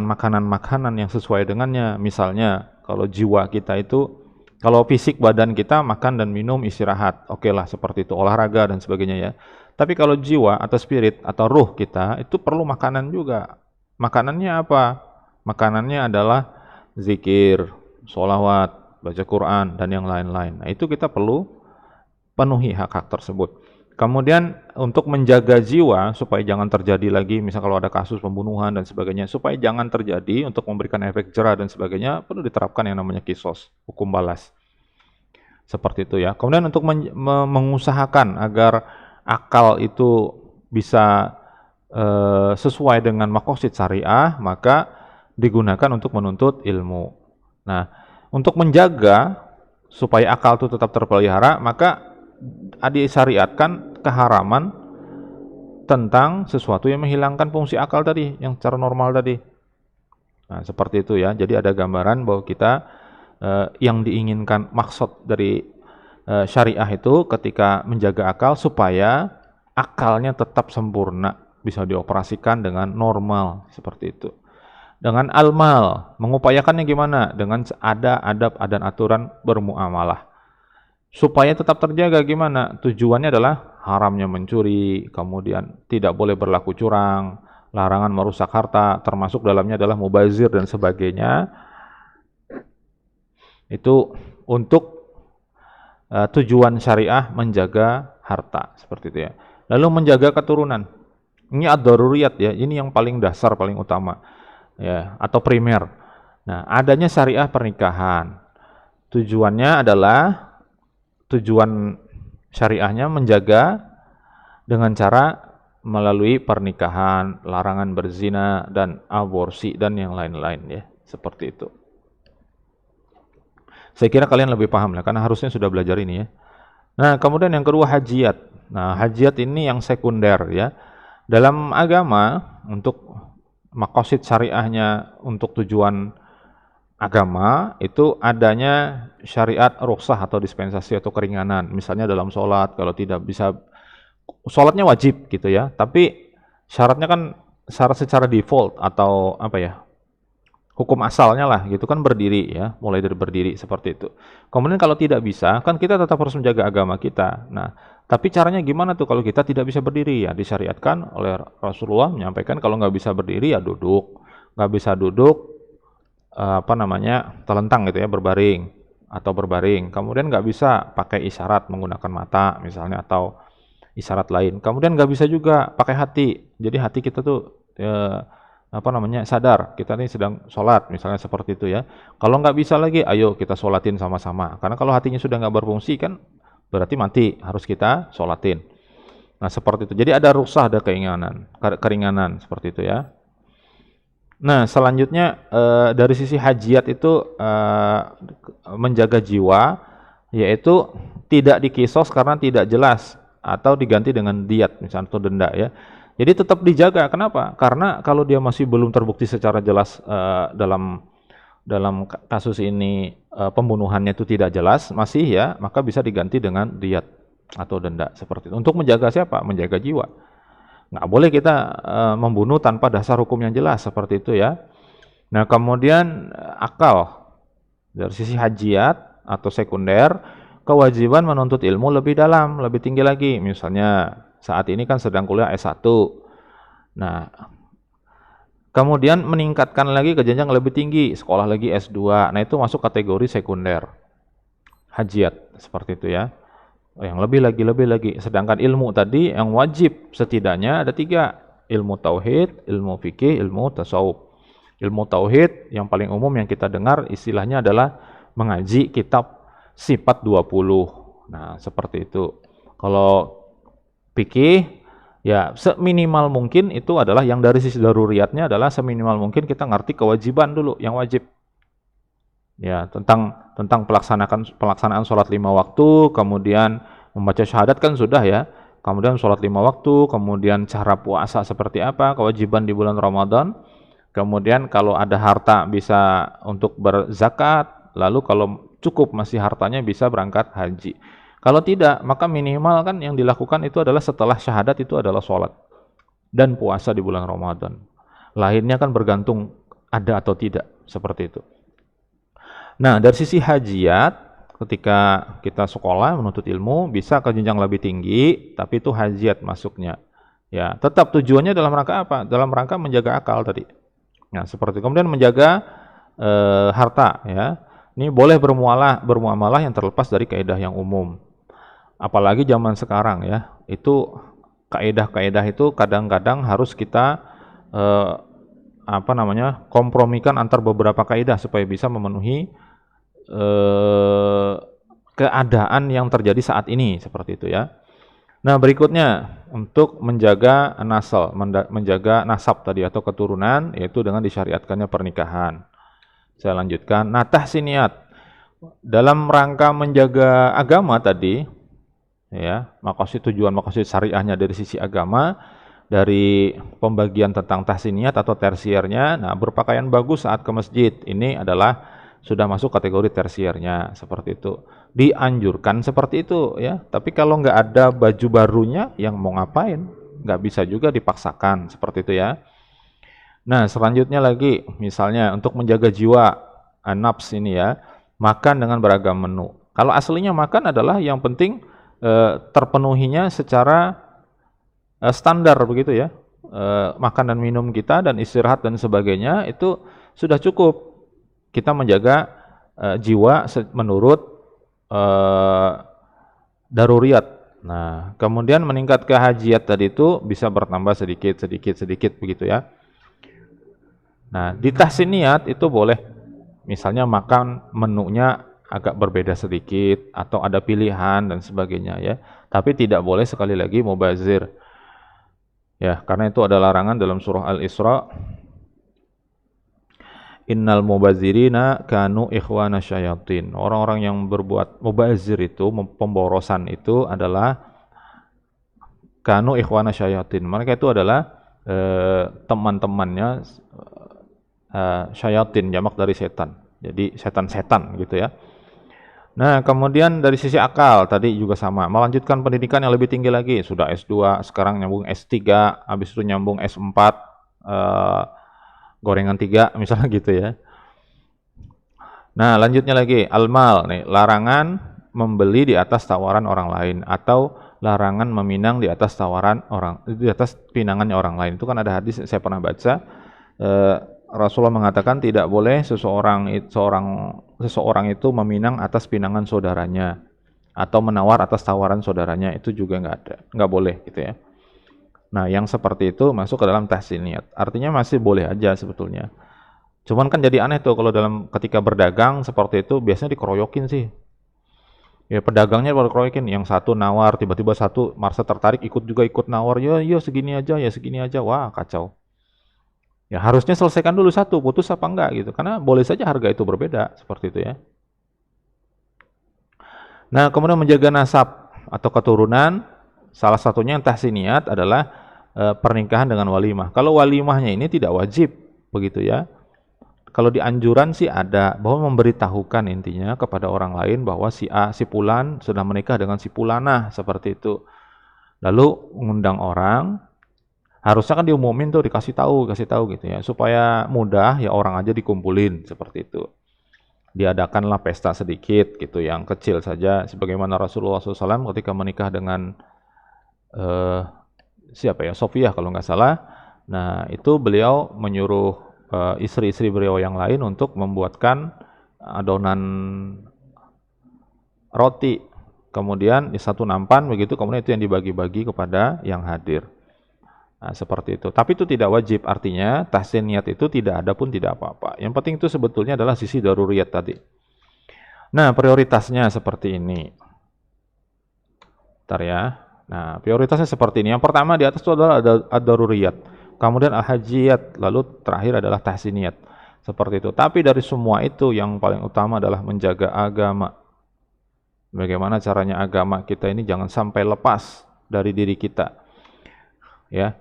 makanan-makanan yang sesuai dengannya. Misalnya kalau jiwa kita itu, kalau fisik badan kita makan dan minum istirahat, oke lah seperti itu, olahraga dan sebagainya ya. Tapi kalau jiwa atau spirit atau ruh kita itu perlu makanan juga. Makanannya apa? Makanannya adalah zikir, sholawat, baca Quran, dan yang lain-lain. Nah, itu kita perlu penuhi hak-hak tersebut. Kemudian untuk menjaga jiwa supaya jangan terjadi lagi, misal kalau ada kasus pembunuhan dan sebagainya, supaya jangan terjadi, untuk memberikan efek jera dan sebagainya, perlu diterapkan yang namanya kisos, hukum balas. Seperti itu ya. Kemudian untuk mengusahakan agar akal itu bisa sesuai dengan maqasid syariah, maka digunakan untuk menuntut ilmu. Nah, untuk menjaga supaya akal itu tetap terpelihara, maka disyariatkan keharaman tentang sesuatu yang menghilangkan fungsi akal tadi, yang secara normal tadi. Nah, seperti itu ya. Jadi ada gambaran bahwa kita yang diinginkan maksud dari syariah itu ketika menjaga akal supaya akalnya tetap sempurna, bisa dioperasikan dengan normal, seperti itu. Dengan al-mal, mengupayakannya gimana? Dengan ada adab dan aturan bermuamalah. Supaya tetap terjaga gimana? Tujuannya adalah haramnya mencuri, kemudian tidak boleh berlaku curang, larangan merusak harta, termasuk dalamnya adalah mubazir dan sebagainya. Itu untuk tujuan syariah menjaga harta, seperti itu ya. Lalu menjaga keturunan. Ini ad-daruriyat ya, ini yang paling dasar, paling utama ya, atau primer. Nah, adanya syariah pernikahan. Tujuannya adalah tujuan syariahnya menjaga dengan cara melalui pernikahan, larangan berzina dan aborsi dan yang lain-lain ya, seperti itu. Saya kira kalian lebih paham lah, karena harusnya sudah belajar ini ya. Nah, kemudian yang kedua hajiat. Nah, hajiat ini yang sekunder ya. Dalam agama, untuk maqasid syariahnya, untuk tujuan agama, itu adanya syariat rukhsah atau dispensasi atau keringanan. Misalnya dalam sholat, kalau tidak bisa, sholatnya wajib gitu ya, tapi syaratnya kan syarat secara default atau apa ya, hukum asalnya lah gitu kan berdiri ya, mulai dari berdiri seperti itu. Kemudian kalau tidak bisa, kan kita tetap harus menjaga agama kita. Nah, tapi caranya gimana tuh kalau kita tidak bisa berdiri? Ya disyariatkan oleh Rasulullah menyampaikan kalau nggak bisa berdiri ya duduk, nggak bisa duduk telentang gitu ya, berbaring atau berbaring. Kemudian nggak bisa pakai isyarat menggunakan mata misalnya atau isyarat lain. Kemudian nggak bisa juga pakai hati. Jadi hati kita tuh sadar kita ini sedang sholat misalnya seperti itu ya. Kalau nggak bisa lagi, ayo kita sholatin sama-sama. Karena kalau hatinya sudah nggak berfungsi kan berarti mati, harus kita sholatin. Nah seperti itu. Jadi ada rukhsah, ada keringanan seperti itu ya. Nah selanjutnya dari sisi hajiat itu menjaga jiwa, yaitu tidak dikisos karena tidak jelas atau diganti dengan diat misalnya atau denda ya. Jadi tetap dijaga. Kenapa? Karena kalau dia masih belum terbukti secara jelas dalam kasus ini pembunuhannya itu tidak jelas, masih ya, maka bisa diganti dengan diat atau denda seperti itu. Untuk menjaga siapa? Menjaga jiwa. Nggak boleh kita membunuh tanpa dasar hukum yang jelas seperti itu ya. Nah kemudian akal dari sisi hajiat atau sekunder, kewajiban menuntut ilmu lebih dalam, lebih tinggi lagi. Misalnya saat ini kan sedang kuliah S1. Nah, kemudian meningkatkan lagi ke jenjang lebih tinggi, sekolah lagi S2. Nah, itu masuk kategori sekunder. Hajiat, seperti itu ya. Yang lebih lagi. Sedangkan ilmu tadi yang wajib setidaknya ada 3. Ilmu tauhid, ilmu fikih, ilmu tasawuf. Ilmu tauhid yang paling umum yang kita dengar istilahnya adalah mengaji kitab sifat 20. Nah, seperti itu. Kalau fikih ya seminimal mungkin itu adalah yang dari sisi daruriyatnya adalah seminimal mungkin kita ngerti kewajiban dulu yang wajib. Ya, tentang pelaksanaan sholat 5 waktu, kemudian membaca syahadat kan sudah ya. Kemudian sholat 5 waktu, kemudian cara puasa seperti apa, kewajiban di bulan Ramadan. Kemudian kalau ada harta bisa untuk berzakat, lalu kalau cukup masih hartanya bisa berangkat haji. Kalau tidak, maka minimal kan yang dilakukan itu adalah setelah syahadat itu adalah sholat dan puasa di bulan Ramadan. Lainnya kan bergantung ada atau tidak, seperti itu. Nah, dari sisi hajiat, ketika kita sekolah menuntut ilmu, bisa ke jenjang lebih tinggi, tapi itu hajiat masuknya. Ya, tetap tujuannya dalam rangka apa? Dalam rangka menjaga akal tadi. Nah, seperti itu. Kemudian menjaga harta, ya. Ini boleh bermuamalah yang terlepas dari kaidah yang umum. Apalagi zaman sekarang ya, itu kaidah-kaidah itu kadang-kadang harus kita kompromikan antar beberapa kaidah supaya bisa memenuhi keadaan yang terjadi saat ini seperti itu ya. Nah berikutnya untuk menjaga nasal, menjaga nasab tadi atau keturunan, yaitu dengan disyariatkannya pernikahan. Saya lanjutkan. Nah tahsiniat dalam rangka menjaga agama tadi, ya tujuan maqasid syariahnya dari sisi agama, dari pembagian tentang tahsiniat atau tersiernya. Nah berpakaian bagus saat ke masjid ini adalah sudah masuk kategori tersiernya seperti itu. Dianjurkan seperti itu ya. Tapi kalau nggak ada baju barunya, yang mau ngapain? Nggak bisa juga dipaksakan seperti itu ya. Nah selanjutnya lagi, misalnya untuk menjaga jiwa nafs ini ya, makan dengan beragam menu. Kalau aslinya makan adalah yang penting terpenuhinya secara standar begitu ya. Makan dan minum kita dan istirahat dan sebagainya itu sudah cukup. Kita menjaga jiwa menurut daruriyat. Nah, kemudian meningkat ke hajiat tadi itu bisa bertambah sedikit begitu ya. Nah, di tahsiniyat itu boleh misalnya makan menunya agak berbeda sedikit atau ada pilihan dan sebagainya ya. Tapi tidak boleh sekali lagi mubazir. Ya, karena itu ada larangan dalam surah Al-Isra. Innal mubazirina kanu ikhwana syayatin. Orang-orang yang berbuat mubazir itu, pemborosan itu adalah kanu ikhwana syayatin. Mereka itu adalah teman-temannya syayatin, jamak dari setan. Jadi setan-setan gitu ya. Nah, kemudian dari sisi akal tadi juga sama, melanjutkan pendidikan yang lebih tinggi lagi, sudah S2, sekarang nyambung S3, habis itu nyambung S4, gorengan 3 misalnya gitu ya. Nah, lanjutnya lagi, al-mal nih, larangan membeli di atas tawaran orang lain atau larangan meminang di atas di atas pinangannya orang lain. Itu kan ada hadis saya pernah baca, Rasulullah mengatakan tidak boleh seseorang itu meminang atas pinangan saudaranya atau menawar atas tawaran saudaranya, itu juga nggak boleh gitu ya. Nah, yang seperti itu masuk ke dalam tahsiniyat. Artinya masih boleh aja sebetulnya. Cuman kan jadi aneh tuh kalau ketika berdagang seperti itu biasanya dikeroyokin sih. Ya pedagangnya baru keroyokin, yang satu nawar, tiba-tiba satu merasa tertarik ikut nawar, ya segini aja, wah kacau. Ya harusnya selesaikan dulu satu, putus apa enggak gitu. Karena boleh saja harga itu berbeda, seperti itu ya. Nah, kemudian menjaga nasab atau keturunan, salah satunya yang tahsiniyat adalah pernikahan dengan walimah. Kalau walimahnya ini tidak wajib, begitu ya. Kalau di anjuran sih ada, bahwa memberitahukan intinya kepada orang lain bahwa si A, si Fulan sudah menikah dengan si Fulanah, seperti itu. Lalu mengundang orang, harusnya kan diumumin tuh, dikasih tahu gitu ya, supaya mudah ya orang aja dikumpulin, seperti itu. Diadakanlah pesta sedikit gitu, yang kecil saja, sebagaimana Rasulullah SAW ketika menikah dengan siapa ya, Sofiyah kalau nggak salah. Nah, itu beliau menyuruh istri-istri beliau yang lain untuk membuatkan adonan roti, kemudian di satu nampan begitu, kemudian itu yang dibagi-bagi kepada yang hadir. Nah, seperti itu. Tapi itu tidak wajib, artinya tahsiniyat itu tidak ada pun tidak apa-apa. Yang penting itu sebetulnya adalah sisi daruriyat tadi. Nah, prioritasnya seperti ini. Bentar ya. Nah, prioritasnya seperti ini. Yang pertama di atas itu adalah ad-daruriyat. Kemudian al-hajiyat, lalu terakhir adalah tahsiniyat. Seperti itu. Tapi dari semua itu yang paling utama adalah menjaga agama. Bagaimana caranya agama kita ini jangan sampai lepas dari diri kita. Ya.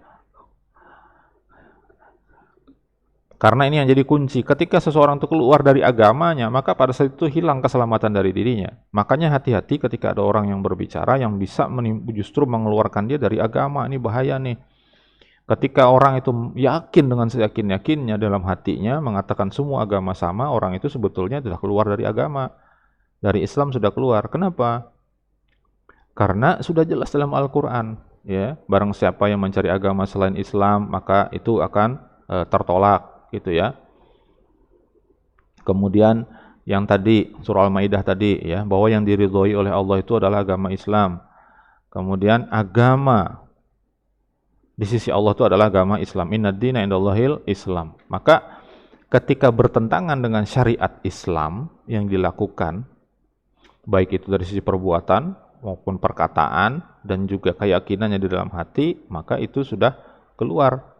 Karena ini yang jadi kunci. Ketika seseorang itu keluar dari agamanya, maka pada saat itu hilang keselamatan dari dirinya. Makanya hati-hati ketika ada orang yang berbicara yang bisa justru mengeluarkan dia dari agama. Ini bahaya nih. Ketika orang itu yakin dengan seyakin-yakinnya dalam hatinya mengatakan semua agama sama, orang itu sebetulnya sudah keluar dari agama. Dari Islam sudah keluar. Kenapa? Karena sudah jelas dalam Al-Qur'an, ya, barang siapa yang mencari agama selain Islam, maka itu akan tertolak, gitu ya. Kemudian yang tadi surah Al-Maidah tadi ya, bahwa yang diridhoi oleh Allah itu adalah agama Islam. Kemudian agama di sisi Allah itu adalah agama Islam. Innad dina indallahil Islam. Maka ketika bertentangan dengan syariat Islam yang dilakukan, baik itu dari sisi perbuatan maupun perkataan dan juga keyakinannya di dalam hati, maka itu sudah keluar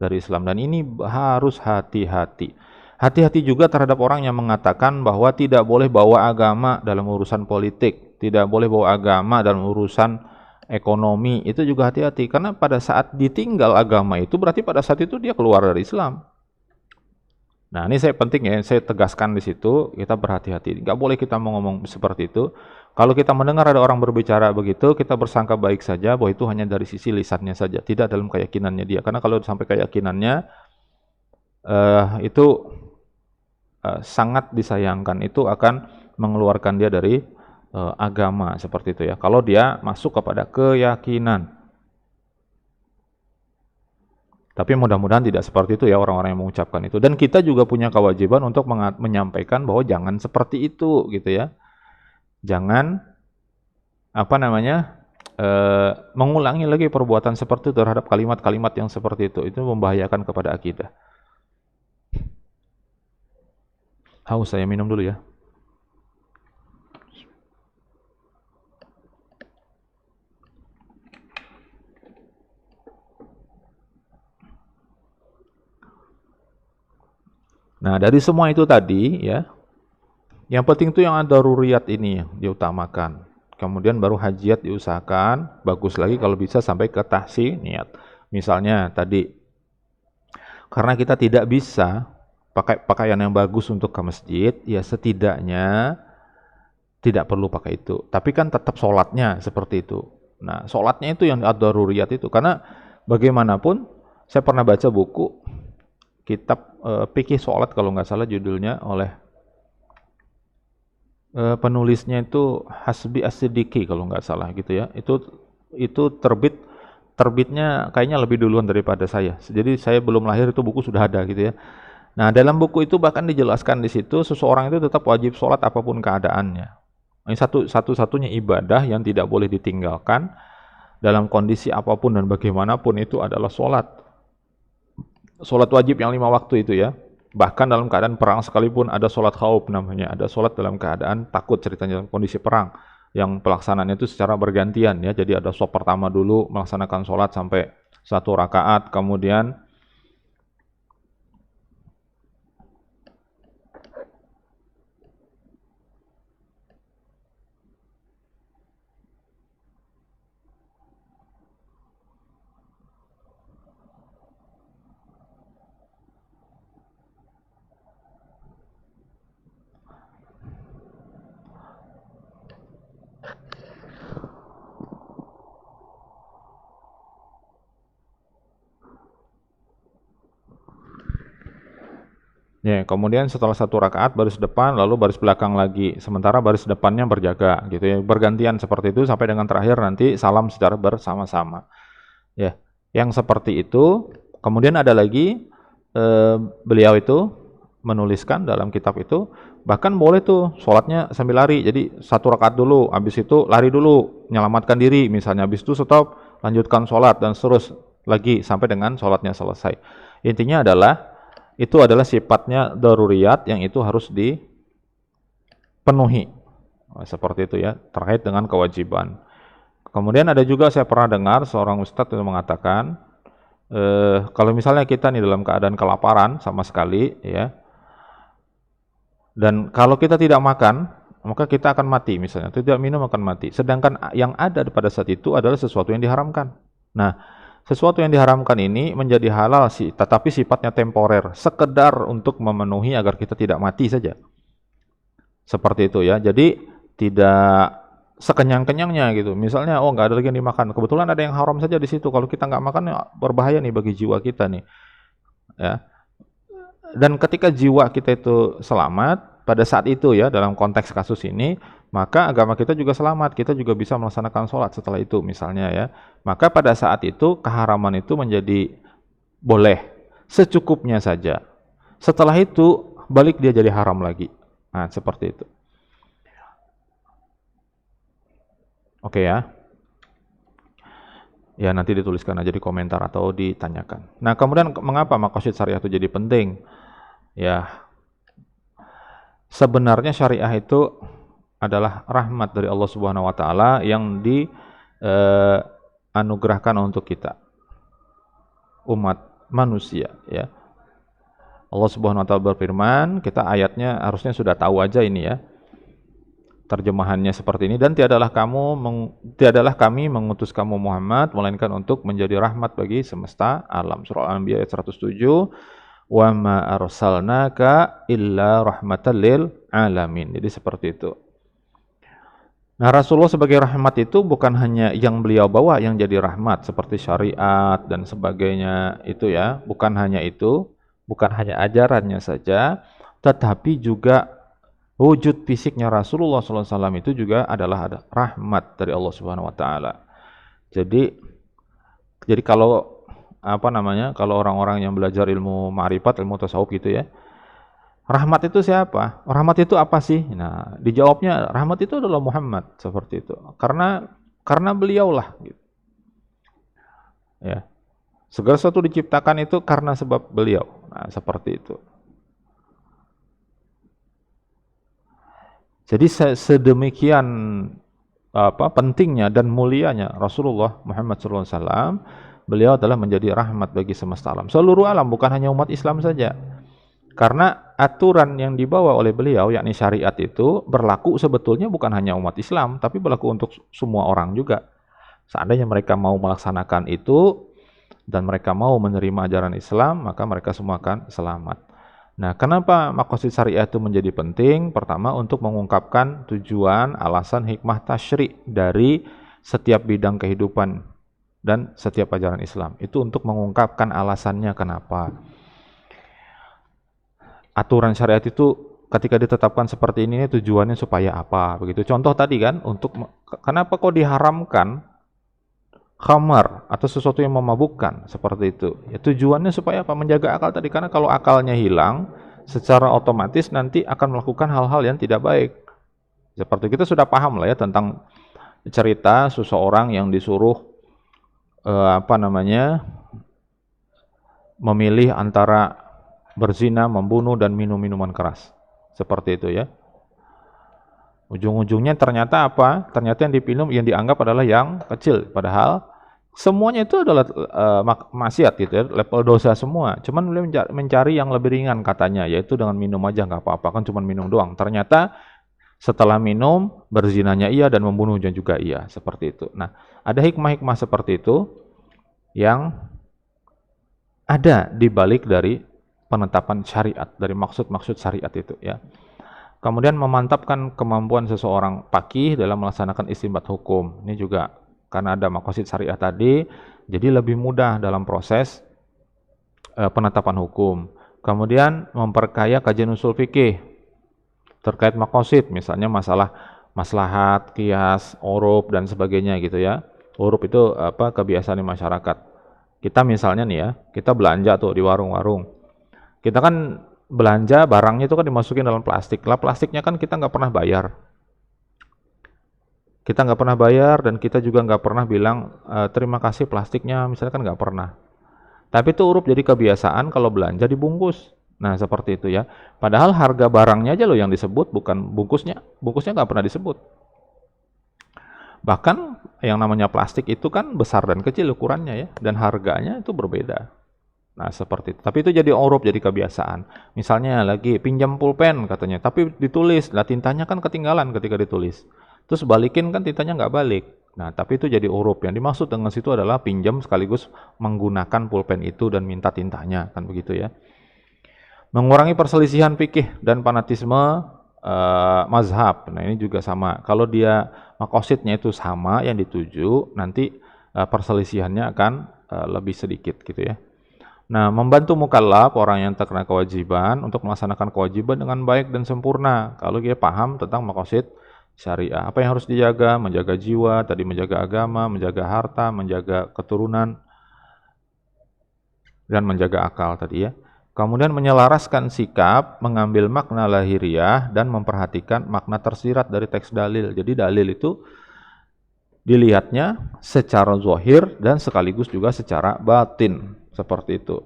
dari Islam. Dan ini harus hati-hati. Hati-hati juga terhadap orang yang mengatakan bahwa tidak boleh bawa agama dalam urusan politik, tidak boleh bawa agama dalam urusan ekonomi. Itu juga hati-hati, karena pada saat ditinggal agama itu berarti pada saat itu dia keluar dari Islam. Nah, ini penting ya, saya tegaskan di situ, kita berhati-hati. Nggak boleh kita mau ngomong seperti itu. Kalau kita mendengar ada orang berbicara begitu, kita bersangka baik saja bahwa itu hanya dari sisi lisannya saja, tidak dalam keyakinannya dia. Karena kalau sampai keyakinannya itu sangat disayangkan, itu akan mengeluarkan dia dari agama seperti itu ya. Kalau dia masuk kepada keyakinan. Tapi mudah-mudahan tidak seperti itu ya orang-orang yang mengucapkan itu. Dan kita juga punya kewajiban untuk menyampaikan bahwa jangan seperti itu gitu ya. Jangan mengulangi lagi perbuatan seperti itu terhadap kalimat-kalimat yang seperti itu. Itu membahayakan kepada akidah. Haus, saya minum dulu ya. Nah, dari semua itu tadi ya, yang penting itu yang ada daruriyat ini yang diutamakan. Kemudian baru hajiat diusahakan, bagus lagi kalau bisa sampai ke tahsin niat. Misalnya tadi, karena kita tidak bisa pakai pakaian yang bagus untuk ke masjid, ya setidaknya tidak perlu pakai itu. Tapi kan tetap sholatnya seperti itu. Nah, sholatnya itu yang ada daruriyat itu. Karena bagaimanapun, saya pernah baca buku, kitab Fikih Sholat kalau nggak salah judulnya oleh penulisnya itu Hasbi As-Siddiqi kalau nggak salah gitu ya. Itu terbitnya kayaknya lebih duluan daripada saya. Jadi saya belum lahir itu buku sudah ada gitu ya. Nah, dalam buku itu bahkan dijelaskan di situ seseorang itu tetap wajib sholat apapun keadaannya. Ini satu-satunya ibadah yang tidak boleh ditinggalkan dalam kondisi apapun dan bagaimanapun itu adalah sholat. Sholat wajib yang 5 waktu itu ya. Bahkan dalam keadaan perang sekalipun ada sholat khauf namanya, ada sholat dalam keadaan takut ceritanya dalam kondisi perang yang pelaksanaannya itu secara bergantian ya. Jadi ada shaf pertama dulu melaksanakan sholat sampai 1 rakaat, kemudian ya, kemudian setelah 1 rakaat baris depan, lalu baris belakang lagi. Sementara baris depannya berjaga, gitu ya. Bergantian seperti itu sampai dengan terakhir nanti salam secara bersama-sama. Ya, yang seperti itu. Kemudian ada lagi beliau itu menuliskan dalam kitab itu, bahkan boleh tuh sholatnya sambil lari. Jadi 1 rakaat dulu, habis itu lari dulu, menyelamatkan diri. Misalnya habis itu stop, lanjutkan sholat dan terus lagi sampai dengan sholatnya selesai. Intinya adalah itu adalah sifatnya daruriyat yang itu harus dipenuhi. Seperti itu ya, terkait dengan kewajiban. Kemudian ada juga saya pernah dengar seorang ustadz yang mengatakan, kalau misalnya kita nih dalam keadaan kelaparan sama sekali ya, dan kalau kita tidak makan, maka kita akan mati misalnya, tidak minum akan mati. Sedangkan yang ada pada saat itu adalah sesuatu yang diharamkan. Nah, sesuatu yang diharamkan ini menjadi halal sih, tetapi sifatnya temporer, sekedar untuk memenuhi agar kita tidak mati saja. Seperti itu ya. Jadi tidak sekenyang-kenyangnya gitu. Misalnya nggak ada lagi yang dimakan. Kebetulan ada yang haram saja di situ. Kalau kita nggak makan ya berbahaya nih bagi jiwa kita nih. Ya. Dan ketika jiwa kita itu selamat pada saat itu ya dalam konteks kasus ini, maka agama kita juga selamat, kita juga bisa melaksanakan sholat setelah itu misalnya ya. Maka pada saat itu keharaman itu menjadi boleh, secukupnya saja. Setelah itu balik dia jadi haram lagi. Nah seperti itu. Oke ya. Ya nanti dituliskan aja di komentar atau ditanyakan. Nah kemudian mengapa maqasid syariah itu jadi penting? Ya sebenarnya syariah itu adalah rahmat dari Allah Subhanahu wa taala yang dianugerahkan untuk kita umat manusia ya. Allah Subhanahu wa taala berfirman, kita ayatnya harusnya sudah tahu aja ini ya. Terjemahannya seperti ini, dan tiadalah kami mengutus kamu Muhammad melainkan untuk menjadi rahmat bagi semesta alam. Surah Al-Anbiya ayat 107. Wa ma arsalnaka illa rahmatan lil alamin. Jadi seperti itu. Nah, Rasulullah sebagai rahmat itu bukan hanya yang beliau bawa yang jadi rahmat seperti syariat dan sebagainya itu ya, bukan hanya itu, bukan hanya ajarannya saja, tetapi juga Wujud fisiknya Rasulullah SAW itu juga adalah rahmat dari Allah Subhanahu Wa Taala. Jadi kalau apa namanya, kalau orang-orang yang belajar ilmu ma'rifat, ilmu tasawuf gitu ya, rahmat itu siapa? Rahmat itu apa sih? Nah, dijawabnya rahmat itu adalah Muhammad, seperti itu. Karena beliaulah gitu. Ya. Segala sesuatu diciptakan itu karena sebab beliau. Nah, seperti itu. Jadi sedemikian pentingnya dan mulianya Rasulullah Muhammad SAW, beliau adalah menjadi rahmat bagi semesta alam. Seluruh alam, bukan hanya umat Islam saja. Karena aturan yang dibawa oleh beliau, yakni syariat itu, berlaku sebetulnya bukan hanya umat Islam, tapi berlaku untuk semua orang juga. Seandainya mereka mau melaksanakan itu, dan mereka mau menerima ajaran Islam, maka mereka semua akan selamat. Nah, kenapa maqasid syariah itu menjadi penting? Pertama, untuk mengungkapkan tujuan, alasan, hikmah tasyri' dari setiap bidang kehidupan dan setiap ajaran Islam. Itu untuk mengungkapkan alasannya kenapa. Aturan syariat itu ketika ditetapkan seperti ini, tujuannya supaya apa? Begitu. Contoh tadi kan, kenapa kok diharamkan khamar atau sesuatu yang memabukkan seperti itu. Ya, tujuannya supaya apa? Menjaga akal tadi, karena kalau akalnya hilang, secara otomatis nanti akan melakukan hal-hal yang tidak baik. Seperti kita sudah paham lah ya tentang cerita seseorang yang disuruh memilih antara berzina, membunuh dan minum minuman keras. Seperti itu ya. Ujung-ujungnya ternyata apa? Ternyata yang dianggap adalah yang kecil, padahal semuanya itu adalah maksiat gitu ya, level dosa semua. Cuman beliau mencari yang lebih ringan katanya, yaitu dengan minum aja nggak apa-apa, kan cuma minum doang. Ternyata setelah minum berzinanya iya dan membunuhnya juga iya, seperti itu. Nah, ada hikmah-hikmah seperti itu yang ada di balik dari penetapan syariat, dari maksud-maksud syariat itu ya. Kemudian memantapkan kemampuan seseorang faqih dalam melaksanakan istinbat hukum. Ini juga karena ada maqasid syariah tadi, jadi lebih mudah dalam proses penetapan hukum. Kemudian memperkaya kajian usul fikih terkait maqasid, misalnya masalah maslahat, qiyas, uruf dan sebagainya gitu ya. Uruf itu kebiasaan di masyarakat. Kita misalnya nih ya, kita belanja tuh di warung-warung. Kita kan belanja barangnya itu kan dimasukin dalam plastik. Lah plastiknya kan kita nggak pernah bayar. Kita nggak pernah bayar dan kita juga nggak pernah bilang terima kasih plastiknya, misalnya kan nggak pernah. Tapi itu uruf jadi kebiasaan kalau belanja dibungkus. Nah seperti itu ya. Padahal harga barangnya aja loh yang disebut, bukan bungkusnya. Bungkusnya nggak pernah disebut. Bahkan yang namanya plastik itu kan besar dan kecil ukurannya ya, dan harganya itu berbeda. Nah seperti itu. Tapi itu jadi uruf, jadi kebiasaan. Misalnya lagi pinjam pulpen katanya, tapi ditulis, lah tintanya kan ketinggalan ketika ditulis. Terus balikin kan tintanya nggak balik. Nah tapi itu jadi uruf. Yang dimaksud dengan situ adalah pinjam sekaligus menggunakan pulpen itu dan minta tintanya, kan begitu ya. Mengurangi perselisihan fikih dan fanatisme mazhab. Nah ini juga sama. Kalau dia maqasidnya itu sama yang dituju, nanti perselisihannya akan lebih sedikit gitu ya. Nah, membantu mukallaf, orang yang terkena kewajiban, untuk melaksanakan kewajiban dengan baik dan sempurna. Kalau dia paham tentang maqasid syariah. Apa yang harus dijaga? Menjaga jiwa, tadi menjaga agama, menjaga harta, menjaga keturunan, dan menjaga akal tadi ya. Kemudian menyelaraskan sikap, mengambil makna lahiriah, dan memperhatikan makna tersirat dari teks dalil. Jadi dalil itu dilihatnya secara zahir dan sekaligus juga secara batin. Seperti itu,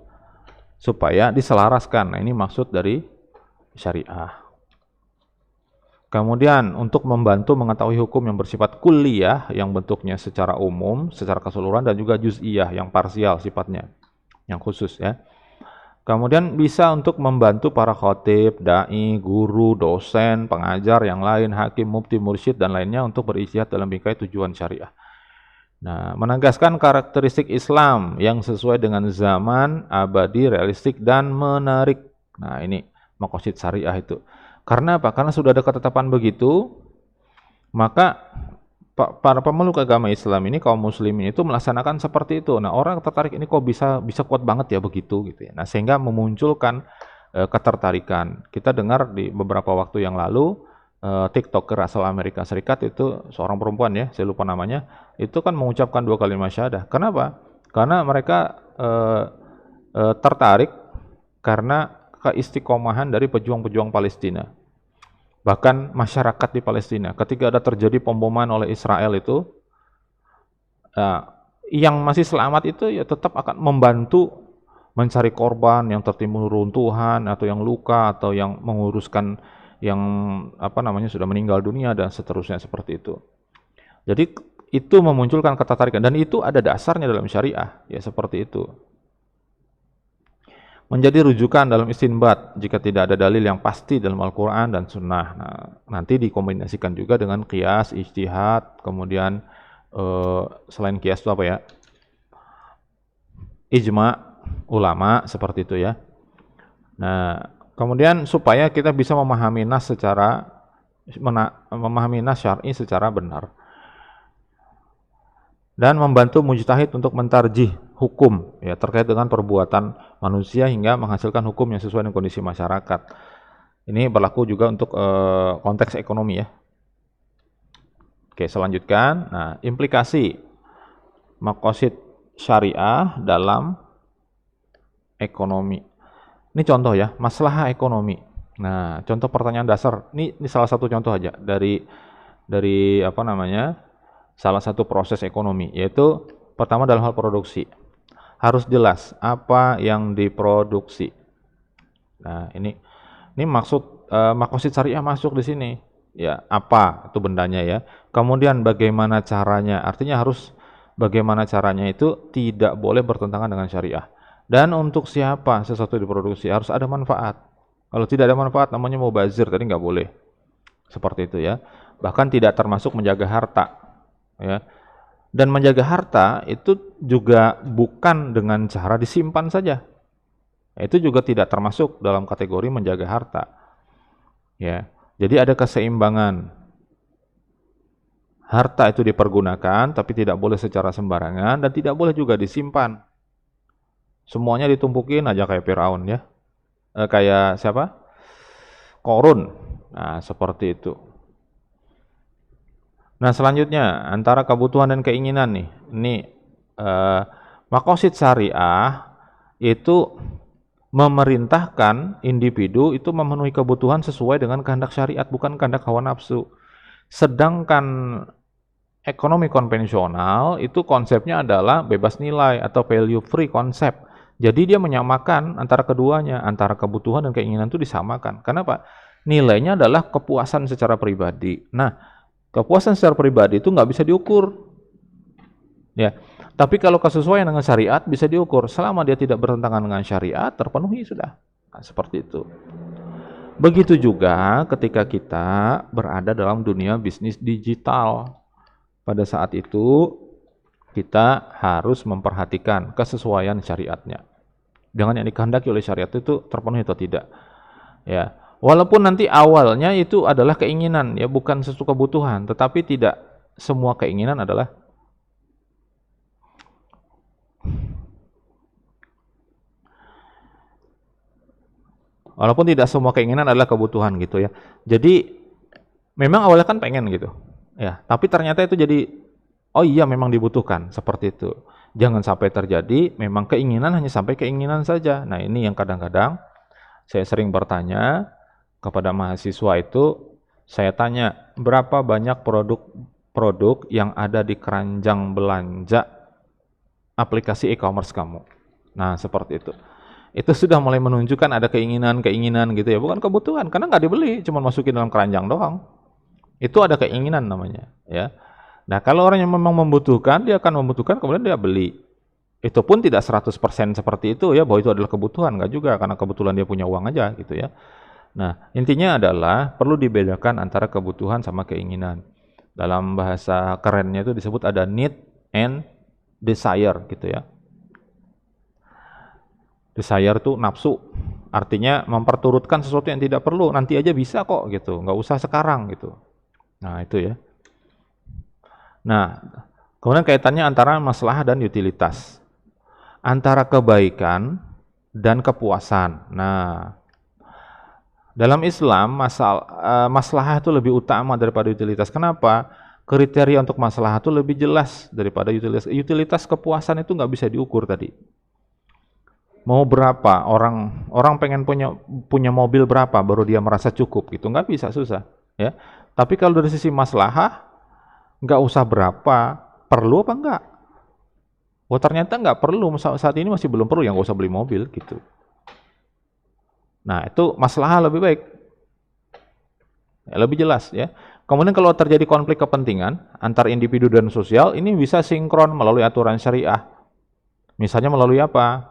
supaya diselaraskan. Nah ini maksud dari syariah. Kemudian untuk membantu mengetahui hukum yang bersifat kulliyah, yang bentuknya secara umum, secara keseluruhan, dan juga juz'iyah, yang parsial sifatnya, yang khusus ya. Kemudian bisa untuk membantu para khatib, da'i, guru, dosen, pengajar, yang lain, hakim, mufti, mursyid, dan lainnya untuk berijtihad dalam bingkai tujuan syariah. Nah, menegaskan karakteristik Islam yang sesuai dengan zaman, abadi, realistik, dan menarik. Nah, ini maqasid syariah itu. Karena apa? Karena sudah ada ketetapan begitu, maka para pemeluk agama Islam ini, kaum muslimin itu melaksanakan seperti itu. Nah, orang tertarik, ini kok bisa kuat banget ya begitu gitu ya. Nah, sehingga memunculkan ketertarikan. Kita dengar di beberapa waktu yang lalu TikToker asal Amerika Serikat itu seorang perempuan ya, saya lupa namanya, itu kan mengucapkan 2 kalimat syahadah. Kenapa? Karena mereka tertarik karena keistiqomahan dari pejuang-pejuang Palestina. Bahkan masyarakat di Palestina, ketika ada terjadi pemboman oleh Israel itu, yang masih selamat itu ya tetap akan membantu mencari korban yang tertimbun runtuhan atau yang luka atau yang menguruskan yang sudah meninggal dunia dan seterusnya seperti itu. Jadi itu memunculkan ketertarikan dan itu ada dasarnya dalam syariah ya seperti itu. Menjadi rujukan dalam istinbat jika tidak ada dalil yang pasti dalam Al-Quran dan Sunnah. Nah, nanti dikombinasikan juga dengan qiyas, ijtihad, kemudian selain qiyas itu apa ya? Ijma ulama seperti itu ya. Nah, kemudian supaya kita bisa memahami nas syar'i secara benar dan membantu mujtahid untuk mentarjih hukum ya terkait dengan perbuatan manusia hingga menghasilkan hukum yang sesuai dengan kondisi masyarakat. Ini berlaku juga untuk konteks ekonomi ya. Oke, selanjutkan. Nah, implikasi maqasid syariah dalam ekonomi. Ini contoh ya, maslahah ekonomi. Nah, contoh pertanyaan dasar. Ini salah satu contoh aja dari salah satu proses ekonomi, yaitu pertama dalam hal produksi. Harus jelas apa yang diproduksi. Nah, ini maksud maqasid syariah masuk di sini. Ya, apa itu bendanya ya. Kemudian bagaimana caranya? Artinya harus bagaimana caranya itu tidak boleh bertentangan dengan syariah. Dan untuk siapa sesuatu diproduksi harus ada manfaat. Kalau tidak ada manfaat namanya mubazir, tadi nggak boleh. Seperti itu ya. Bahkan tidak termasuk menjaga harta. Ya. Dan menjaga harta itu juga bukan dengan cara disimpan saja. Itu juga tidak termasuk dalam kategori menjaga harta. Ya. Jadi ada keseimbangan. Harta itu dipergunakan tapi tidak boleh secara sembarangan dan tidak boleh juga disimpan. Semuanya ditumpukin aja kayak Firaun ya. Kayak siapa? Korun. Nah, seperti itu. Nah, selanjutnya antara kebutuhan dan keinginan nih. Ini maqasid syariah itu memerintahkan individu itu memenuhi kebutuhan sesuai dengan kehendak syariat, bukan kehendak hawa nafsu. Sedangkan ekonomi konvensional itu konsepnya adalah bebas nilai atau value free konsep. Jadi dia menyamakan antara keduanya, antara kebutuhan dan keinginan itu disamakan. Kenapa? Nilainya adalah kepuasan secara pribadi. Nah, kepuasan secara pribadi itu nggak bisa diukur. Ya, tapi kalau kesesuaian dengan syariat bisa diukur. Selama dia tidak bertentangan dengan syariat, terpenuhi sudah. Nah, seperti itu. Begitu juga ketika kita berada dalam dunia bisnis digital. Pada saat itu kita harus memperhatikan kesesuaian syariatnya. Dengan yang dikehendaki oleh syariat itu terpenuhi atau tidak. Ya, walaupun nanti awalnya itu adalah keinginan, ya bukan sesuatu kebutuhan, tetapi tidak semua keinginan adalah walaupun tidak semua keinginan adalah kebutuhan gitu ya. Jadi memang awalnya kan pengen gitu. Ya, tapi ternyata itu jadi oh iya memang dibutuhkan seperti itu. Jangan sampai terjadi memang keinginan hanya sampai keinginan saja. Nah, ini yang kadang-kadang saya sering bertanya kepada mahasiswa itu, saya tanya, berapa banyak produk yang ada di keranjang belanja aplikasi e-commerce kamu? Nah, seperti itu. Itu sudah mulai menunjukkan ada keinginan-keinginan gitu ya, bukan kebutuhan, karena nggak dibeli, cuma masukin dalam keranjang doang. Itu ada keinginan namanya, ya. Nah, kalau orang yang memang membutuhkan, dia akan membutuhkan, kemudian dia beli. Itu pun tidak 100% seperti itu ya, bahwa itu adalah kebutuhan, enggak juga, karena kebetulan dia punya uang aja gitu ya. Nah, intinya adalah perlu dibedakan antara kebutuhan sama keinginan. Dalam bahasa kerennya itu disebut ada need and desire gitu ya. Desire itu nafsu, artinya memperturutkan sesuatu yang tidak perlu, nanti aja bisa kok gitu, nggak usah sekarang gitu. Nah, itu ya. Nah, kemudian kaitannya antara maslahah dan utilitas. Antara kebaikan dan kepuasan. Nah, Dalam Islam, maslahah itu lebih utama daripada utilitas. Kenapa? Kriteria untuk maslahah itu lebih jelas daripada utilitas. Utilitas kepuasan itu nggak bisa diukur tadi. Mau berapa orang pengen punya mobil berapa baru dia merasa cukup gitu, nggak bisa, susah ya. Tapi kalau dari sisi maslahah nggak usah berapa, perlu apa enggak? Oh ternyata nggak perlu, saat ini masih belum perlu, yang nggak usah beli mobil gitu. Nah itu maslahah lebih baik, ya, lebih jelas ya. Kemudian kalau terjadi konflik kepentingan antar individu dan sosial, ini bisa sinkron melalui aturan syariah. Misalnya melalui apa?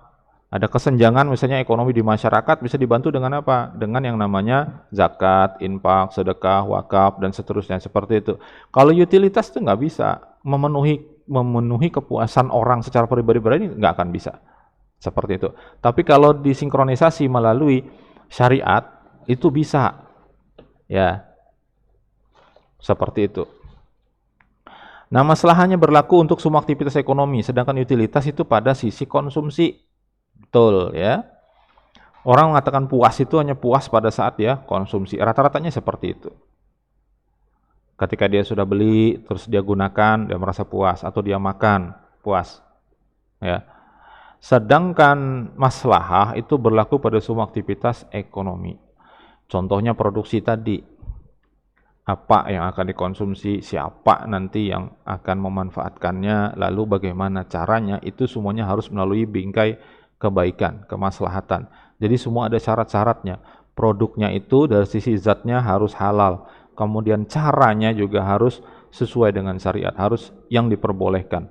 Ada kesenjangan misalnya ekonomi di masyarakat, bisa dibantu dengan apa? Dengan yang namanya zakat, infak, sedekah, wakaf, dan seterusnya, seperti itu. Kalau utilitas itu nggak bisa memenuhi kepuasan orang secara pribadi-pribadi, nggak akan bisa. Seperti itu. Tapi kalau disinkronisasi melalui syariat, itu bisa. Ya, seperti itu. Nah, masalahnya berlaku untuk semua aktivitas ekonomi, sedangkan utilitas itu pada sisi konsumsi. Betul ya. Orang mengatakan puas itu hanya puas pada saat ya konsumsi. Rata-ratanya seperti itu. Ketika dia sudah beli, terus dia gunakan, dia merasa puas, atau dia makan, puas. Ya. Sedangkan maslahah itu berlaku pada semua aktivitas ekonomi. Contohnya produksi tadi. Apa yang akan dikonsumsi, siapa nanti yang akan memanfaatkannya, lalu bagaimana caranya, itu semuanya harus melalui bingkai kebaikan, kemaslahatan. Jadi semua ada syarat-syaratnya. Produknya itu dari sisi zatnya harus halal. Kemudian caranya juga harus sesuai dengan syariat, harus yang diperbolehkan.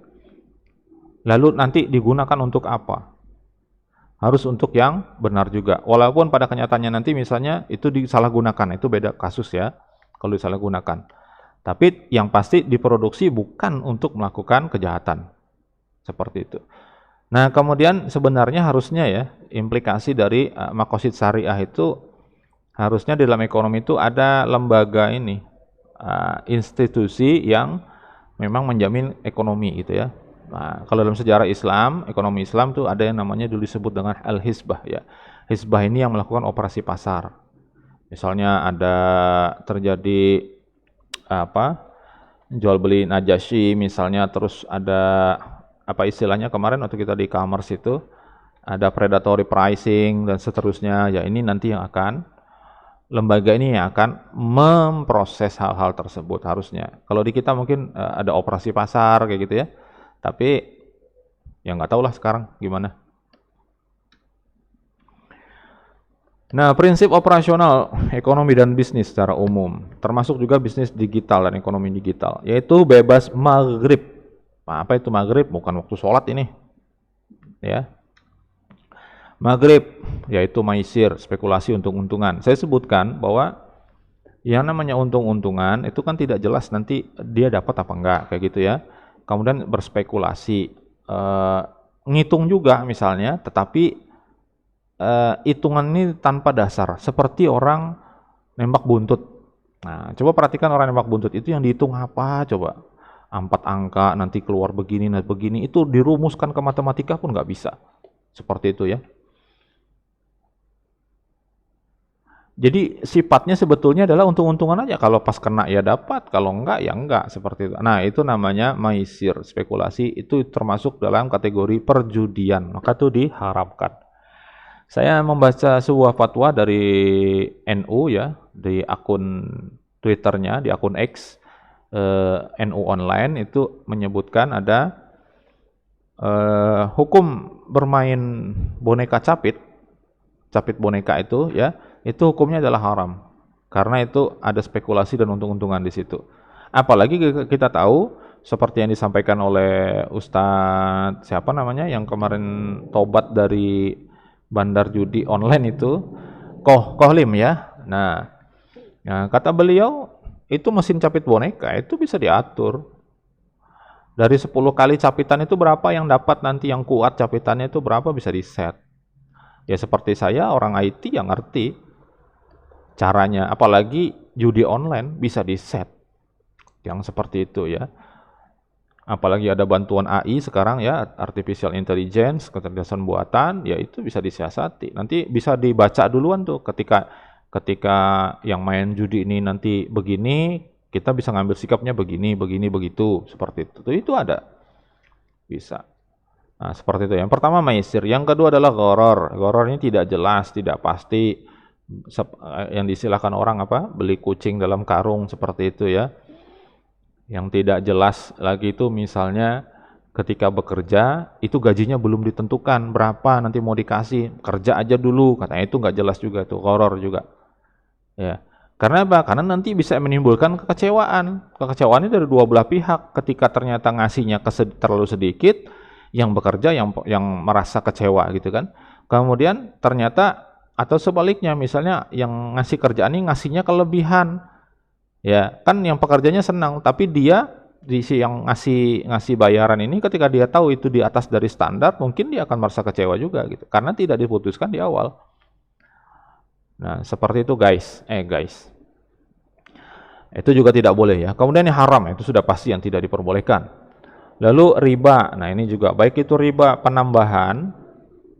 Lalu nanti digunakan untuk apa? Harus untuk yang benar juga. Walaupun pada kenyataannya nanti misalnya itu disalahgunakan, itu beda kasus ya, kalau disalahgunakan. Tapi yang pasti diproduksi bukan untuk melakukan kejahatan. Seperti itu. Nah, kemudian sebenarnya harusnya ya, implikasi dari maqasid syariah itu harusnya di dalam ekonomi itu ada lembaga ini, institusi yang memang menjamin ekonomi gitu ya. Nah, kalau dalam sejarah Islam, ekonomi Islam tuh ada yang namanya dulu disebut dengan al-hisbah ya. Hisbah ini yang melakukan operasi pasar. Misalnya ada terjadi jual beli Najasyi misalnya, terus ada apa istilahnya kemarin waktu kita di e-commerce itu ada predatory pricing dan seterusnya. Ya ini nanti yang akan lembaga ini yang akan memproses hal-hal tersebut harusnya. Kalau di kita mungkin ada operasi pasar kayak gitu ya. Tapi ya nggak tahu lah sekarang gimana. Nah, prinsip operasional ekonomi dan bisnis secara umum, termasuk juga bisnis digital dan ekonomi digital, yaitu bebas maghrib. Nah, apa itu maghrib? Bukan waktu sholat ini. Ya. Maghrib, yaitu maisir, spekulasi untung-untungan. Saya sebutkan bahwa yang namanya untung-untungan itu kan tidak jelas nanti dia dapat apa enggak, kayak gitu ya. Kemudian berspekulasi, ngitung juga misalnya, tetapi hitungan ini tanpa dasar, seperti orang nembak buntut. Nah, coba perhatikan orang nembak buntut itu yang dihitung apa coba? 4 angka, nanti keluar begini, nanti begini, itu dirumuskan ke matematika pun nggak bisa. Seperti itu ya. Jadi sifatnya sebetulnya adalah untung-untungan aja, kalau pas kena ya dapat, kalau enggak ya enggak, seperti itu. Nah, itu namanya maisir, spekulasi, itu termasuk dalam kategori perjudian, maka itu diharamkan. Saya membaca sebuah fatwa dari NU ya, di akun Twitternya, di akun X, NU Online itu menyebutkan ada hukum bermain boneka capit boneka itu ya, itu hukumnya adalah haram. Karena itu ada spekulasi dan untung-untungan di situ. Apalagi kita tahu seperti yang disampaikan oleh Ustadz siapa namanya yang kemarin tobat dari bandar judi online itu, Kohlim ya. Nah, kata beliau itu mesin capit boneka itu bisa diatur. Dari 10 kali capitan itu berapa yang dapat nanti, yang kuat capitannya itu berapa bisa di-set. Ya seperti saya orang IT yang ngerti caranya, apalagi judi online bisa di-set. Yang seperti itu ya. Apalagi ada bantuan AI sekarang ya, artificial intelligence, kecerdasan buatan, ya itu bisa disiasati. Nanti bisa dibaca duluan tuh ketika Ketika yang main judi ini nanti begini, kita bisa ngambil sikapnya begini, begini, begitu, seperti itu. Itu ada, bisa. Nah, seperti itu. Yang pertama maisir, yang kedua adalah gharar. Gharar ini tidak jelas, tidak pasti. Yang disilahkan orang apa? Beli kucing dalam karung seperti itu ya. Yang tidak jelas lagi itu misalnya ketika bekerja itu gajinya belum ditentukan berapa nanti mau dikasih, kerja aja dulu, katanya itu nggak jelas juga, itu gharar juga. Ya. Karena apa? Karena nanti bisa menimbulkan kekecewaan. Kekecewaan ini dari dua belah pihak. Ketika ternyata ngasihnya terlalu sedikit, yang bekerja yang merasa kecewa gitu kan. Kemudian ternyata atau sebaliknya, misalnya yang ngasih kerjaan ini ngasihnya kelebihan. Ya, kan yang pekerjanya senang, tapi dia di si yang ngasih bayaran ini ketika dia tahu itu di atas dari standar, mungkin dia akan merasa kecewa juga gitu. Karena tidak diputuskan di awal. Nah, seperti itu guys. Itu juga tidak boleh ya. Kemudian yang haram, itu sudah pasti yang tidak diperbolehkan. Lalu riba. Nah, ini juga baik itu riba penambahan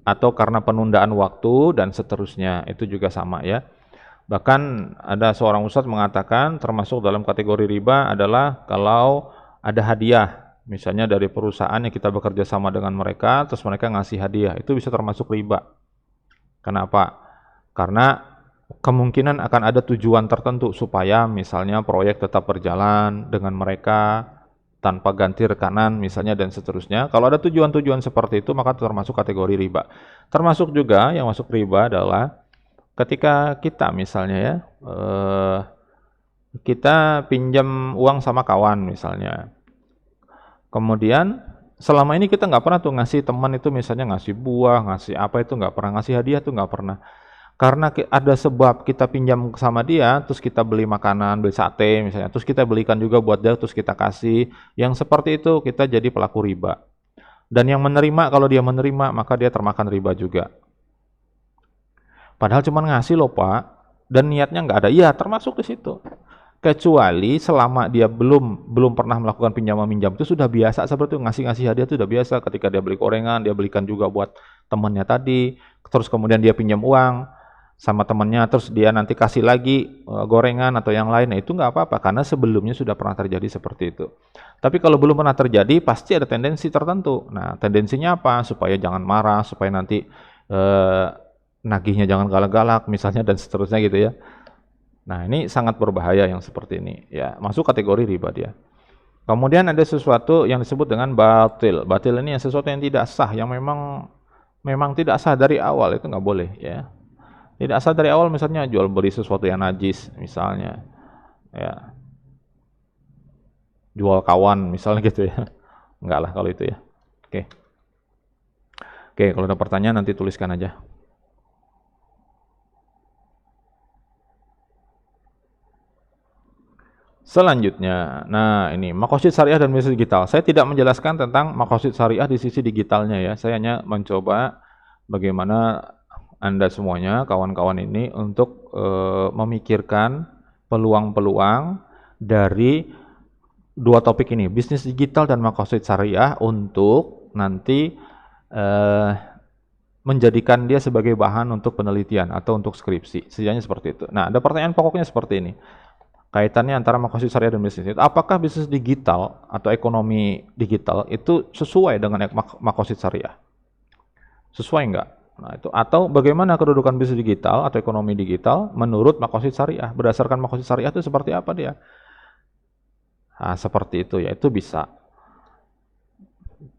atau karena penundaan waktu dan seterusnya. Itu juga sama ya. Bahkan ada seorang ustadz mengatakan termasuk dalam kategori riba adalah kalau ada hadiah. Misalnya dari perusahaan yang kita bekerja sama dengan mereka, terus mereka ngasih hadiah. Itu bisa termasuk riba. Kenapa? Karena kemungkinan akan ada tujuan tertentu supaya misalnya proyek tetap berjalan dengan mereka tanpa ganti rekanan misalnya dan seterusnya. Kalau ada tujuan-tujuan seperti itu maka termasuk kategori riba. Termasuk juga yang masuk riba adalah ketika kita misalnya ya kita pinjam uang sama kawan misalnya. Kemudian selama ini kita nggak pernah tuh ngasih teman itu misalnya ngasih buah, ngasih apa itu nggak pernah, ngasih hadiah tuh nggak pernah. Karena ada sebab kita pinjam sama dia, terus kita beli makanan, beli sate misalnya, terus kita belikan juga buat dia, terus kita kasih. Yang seperti itu kita jadi pelaku riba. Dan yang menerima, kalau dia menerima, maka dia termakan riba juga. Padahal cuma ngasih loh Pak, dan niatnya nggak ada. Iya, termasuk di situ. Kecuali selama dia belum pernah melakukan pinjam-minjam itu sudah biasa seperti itu, ngasih hadiah itu sudah biasa. Ketika dia beli gorengan, dia belikan juga buat temannya tadi, terus kemudian dia pinjam uang sama temannya, terus dia nanti kasih lagi gorengan atau yang lain, nah itu nggak apa-apa karena sebelumnya sudah pernah terjadi seperti itu. Tapi kalau belum pernah terjadi, pasti ada tendensi tertentu. Nah, tendensinya apa? Supaya jangan marah, supaya nanti nagihnya jangan galak-galak misalnya dan seterusnya gitu ya. Nah, ini sangat berbahaya yang seperti ini. Ya, masuk kategori riba dia. Kemudian ada sesuatu yang disebut dengan batil. Batil ini sesuatu yang tidak sah, yang memang tidak sah dari awal, itu nggak boleh ya. Tidak sah dari awal misalnya jual beli sesuatu yang najis misalnya. Ya. Jual kawan misalnya gitu ya. Enggak lah kalau itu ya. Oke. Oke, kalau ada pertanyaan nanti tuliskan aja. Selanjutnya, nah ini makosid syariah dan bisnis digital. Saya tidak menjelaskan tentang makosid syariah di sisi digitalnya ya. Saya hanya mencoba bagaimana Anda semuanya, kawan-kawan ini untuk memikirkan peluang-peluang dari dua topik ini, bisnis digital dan makosid syariah, untuk nanti menjadikan dia sebagai bahan untuk penelitian atau untuk skripsi. Sejujurnya seperti itu. Nah, ada pertanyaan pokoknya seperti ini. Kaitannya antara makosid syariah dan bisnis. Apakah bisnis digital atau ekonomi digital itu sesuai dengan makosid syariah? Sesuai enggak? Nah, itu atau bagaimana kedudukan bisnis digital atau ekonomi digital menurut makosid syariah? Berdasarkan makosid syariah itu seperti apa dia? Nah, seperti itu ya, itu bisa.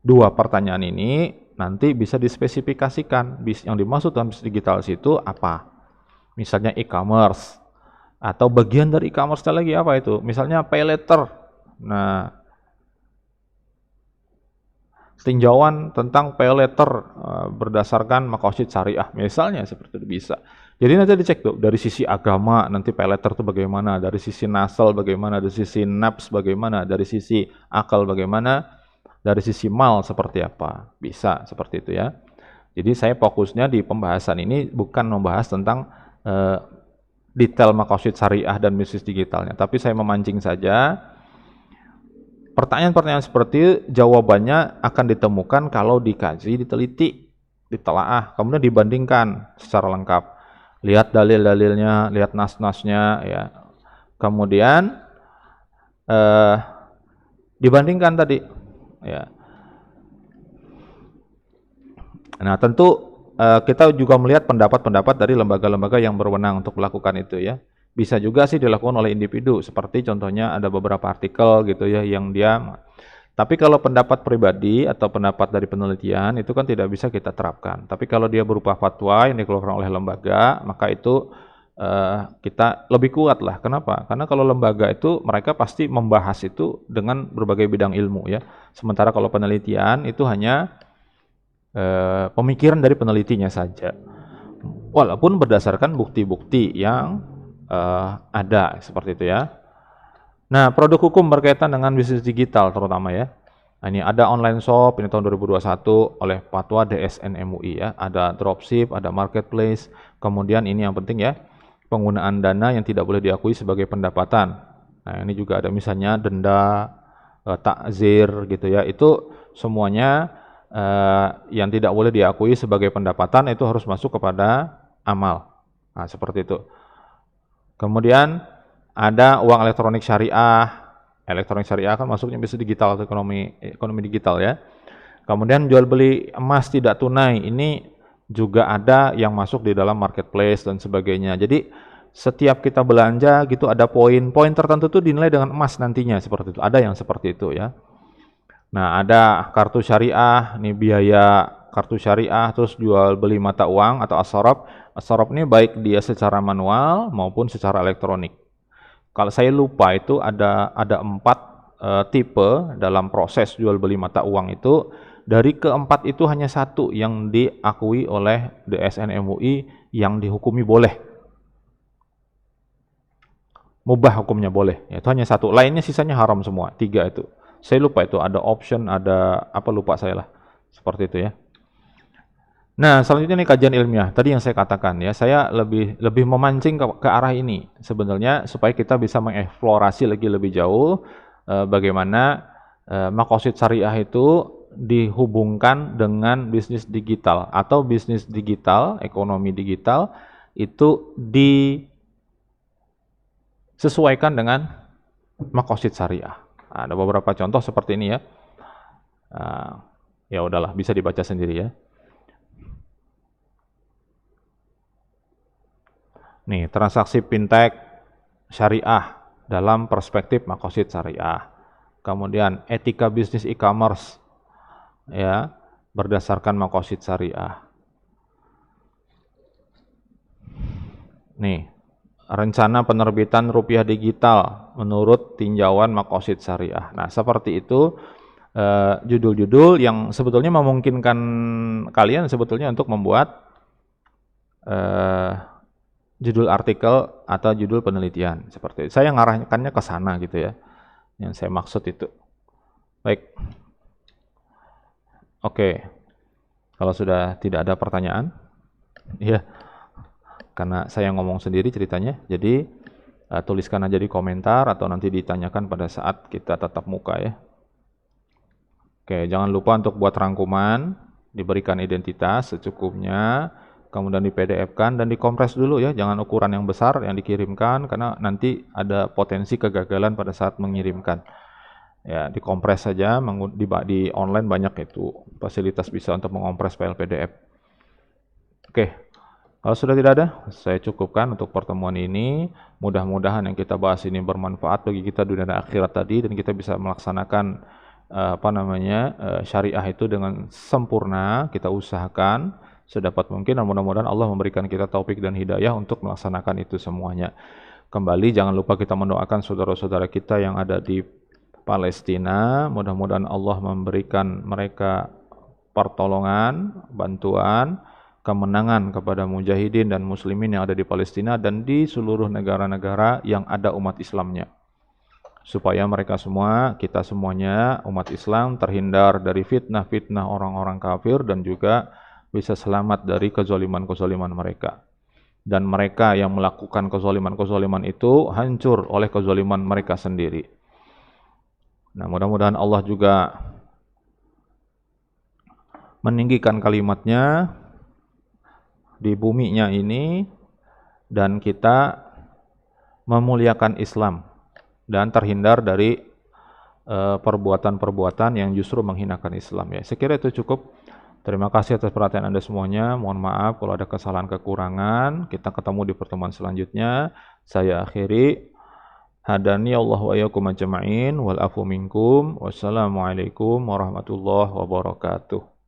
Dua pertanyaan ini nanti bisa dispesifikasikan. Yang dimaksud dalam bisnis digital situ apa? Misalnya e-commerce atau bagian dari e-commerce lagi apa itu? Misalnya pay later. Nah, tinjauan tentang pay later berdasarkan makosid syariah misalnya seperti itu bisa. Jadi nanti dicek tuh dari sisi agama nanti pay later itu bagaimana, dari sisi nasal bagaimana, dari sisi nafs bagaimana, dari sisi akal bagaimana, dari sisi mal seperti apa. Bisa seperti itu ya. Jadi saya fokusnya di pembahasan ini bukan membahas tentang detail makosid syariah dan bisnis digitalnya, tapi saya memancing saja. Pertanyaan-pertanyaan seperti jawabannya akan ditemukan kalau dikaji, diteliti, ditelaah, kemudian dibandingkan secara lengkap. lihat dalil-dalilnya, lihat nas-nasnya ya. Kemudian dibandingkan tadi ya. Nah, tentu kita juga melihat pendapat-pendapat dari lembaga-lembaga yang berwenang untuk melakukan itu ya. Bisa juga sih dilakukan oleh individu, seperti contohnya ada beberapa artikel gitu ya yang dia. Tapi kalau pendapat pribadi atau pendapat dari penelitian itu kan tidak bisa kita terapkan. Tapi kalau dia berupa fatwa yang dikeluarkan oleh lembaga, maka itu kita lebih kuat lah. Kenapa? Karena kalau lembaga itu mereka pasti membahas itu dengan berbagai bidang ilmu ya. Sementara kalau penelitian itu hanya pemikiran dari penelitinya saja. Walaupun berdasarkan bukti-bukti yang ada seperti itu ya. Nah, produk hukum berkaitan dengan bisnis digital terutama ya. Nah, ini ada online shop ini tahun 2021 oleh Fatwa DSN MUI ya. Ada dropship, ada marketplace. Kemudian ini yang penting ya, penggunaan dana yang tidak boleh diakui sebagai pendapatan. Nah, ini juga ada misalnya denda, takzir gitu ya. Itu semuanya yang tidak boleh diakui sebagai pendapatan itu harus masuk kepada amal. Nah, seperti itu. Kemudian ada uang elektronik syariah. Elektronik syariah kan masuknya bisa digital atau ekonomi digital ya. Kemudian jual beli emas tidak tunai ini juga ada yang masuk di dalam marketplace dan sebagainya. Jadi setiap kita belanja gitu ada poin-poin tertentu tuh dinilai dengan emas nantinya seperti itu. Ada yang seperti itu ya. Nah, ada kartu syariah, nih biaya kartu syariah, terus jual beli mata uang atau as-sharaf. As-sharaf ini baik dia secara manual maupun secara elektronik. Kalau saya lupa itu ada 4 tipe dalam proses jual beli mata uang itu. Dari keempat itu hanya satu yang diakui oleh DSN MUI yang dihukumi boleh. Mubah hukumnya boleh. Itu hanya satu. Lainnya sisanya haram semua. 3 itu. Saya lupa itu ada option, ada apa lupa saya lah. Seperti itu ya. Nah, selanjutnya nih kajian ilmiah. Tadi yang saya katakan ya, saya lebih memancing ke arah ini sebenarnya supaya kita bisa mengeksplorasi lagi lebih jauh bagaimana maqasid syariah itu dihubungkan dengan bisnis digital atau bisnis digital, ekonomi digital itu disesuaikan dengan maqasid syariah. Ada beberapa contoh seperti ini ya. Ya udahlah, bisa dibaca sendiri ya. Nih, transaksi fintech syariah dalam perspektif maqasid syariah. Kemudian etika bisnis e-commerce ya, berdasarkan maqasid syariah. Nih, rencana penerbitan rupiah digital menurut tinjauan maqasid syariah. Nah, seperti itu judul-judul yang sebetulnya memungkinkan kalian sebetulnya untuk membuat judul artikel atau judul penelitian seperti itu. Saya ngarahkannya ke sana gitu ya. Yang saya maksud itu. Baik. Oke. Kalau sudah tidak ada pertanyaan, ya. Karena saya ngomong sendiri ceritanya, jadi tuliskan aja di komentar atau nanti ditanyakan pada saat kita tatap muka ya. Oke, jangan lupa untuk buat rangkuman, diberikan identitas secukupnya, kemudian di PDF-kan dan dikompres dulu ya, jangan ukuran yang besar yang dikirimkan karena nanti ada potensi kegagalan pada saat mengirimkan. Ya, dikompres saja, di online banyak itu fasilitas bisa untuk mengompres file PDF. Oke, kalau sudah tidak ada, saya cukupkan untuk pertemuan ini. Mudah-mudahan yang kita bahas ini bermanfaat bagi kita dunia dan akhirat tadi dan kita bisa melaksanakan syariah itu dengan sempurna. Kita usahakan sedapat mungkin dan mudah-mudahan Allah memberikan kita taufik dan hidayah untuk melaksanakan itu semuanya. Kembali jangan lupa kita mendoakan saudara-saudara kita yang ada di Palestina, mudah-mudahan Allah memberikan mereka pertolongan, bantuan, kemenangan kepada mujahidin dan muslimin yang ada di Palestina dan di seluruh negara-negara yang ada umat Islamnya. Supaya mereka semua, kita semuanya umat Islam terhindar dari fitnah-fitnah orang-orang kafir dan juga bisa selamat dari kezaliman-kezaliman mereka. Dan mereka yang melakukan kezaliman-kezaliman itu hancur oleh kezaliman mereka sendiri. Nah, mudah-mudahan Allah juga meninggikan kalimatnya di buminya ini dan kita memuliakan Islam dan terhindar dari perbuatan-perbuatan yang justru menghinakan Islam ya. Saya kira itu cukup. Terima kasih atas perhatian Anda semuanya. Mohon maaf kalau ada kesalahan kekurangan. Kita ketemu di pertemuan selanjutnya. Saya akhiri. Hadani Allah wa iyyakum ajma'in wal afu minkum. Wassalamualaikum warahmatullahi wabarakatuh.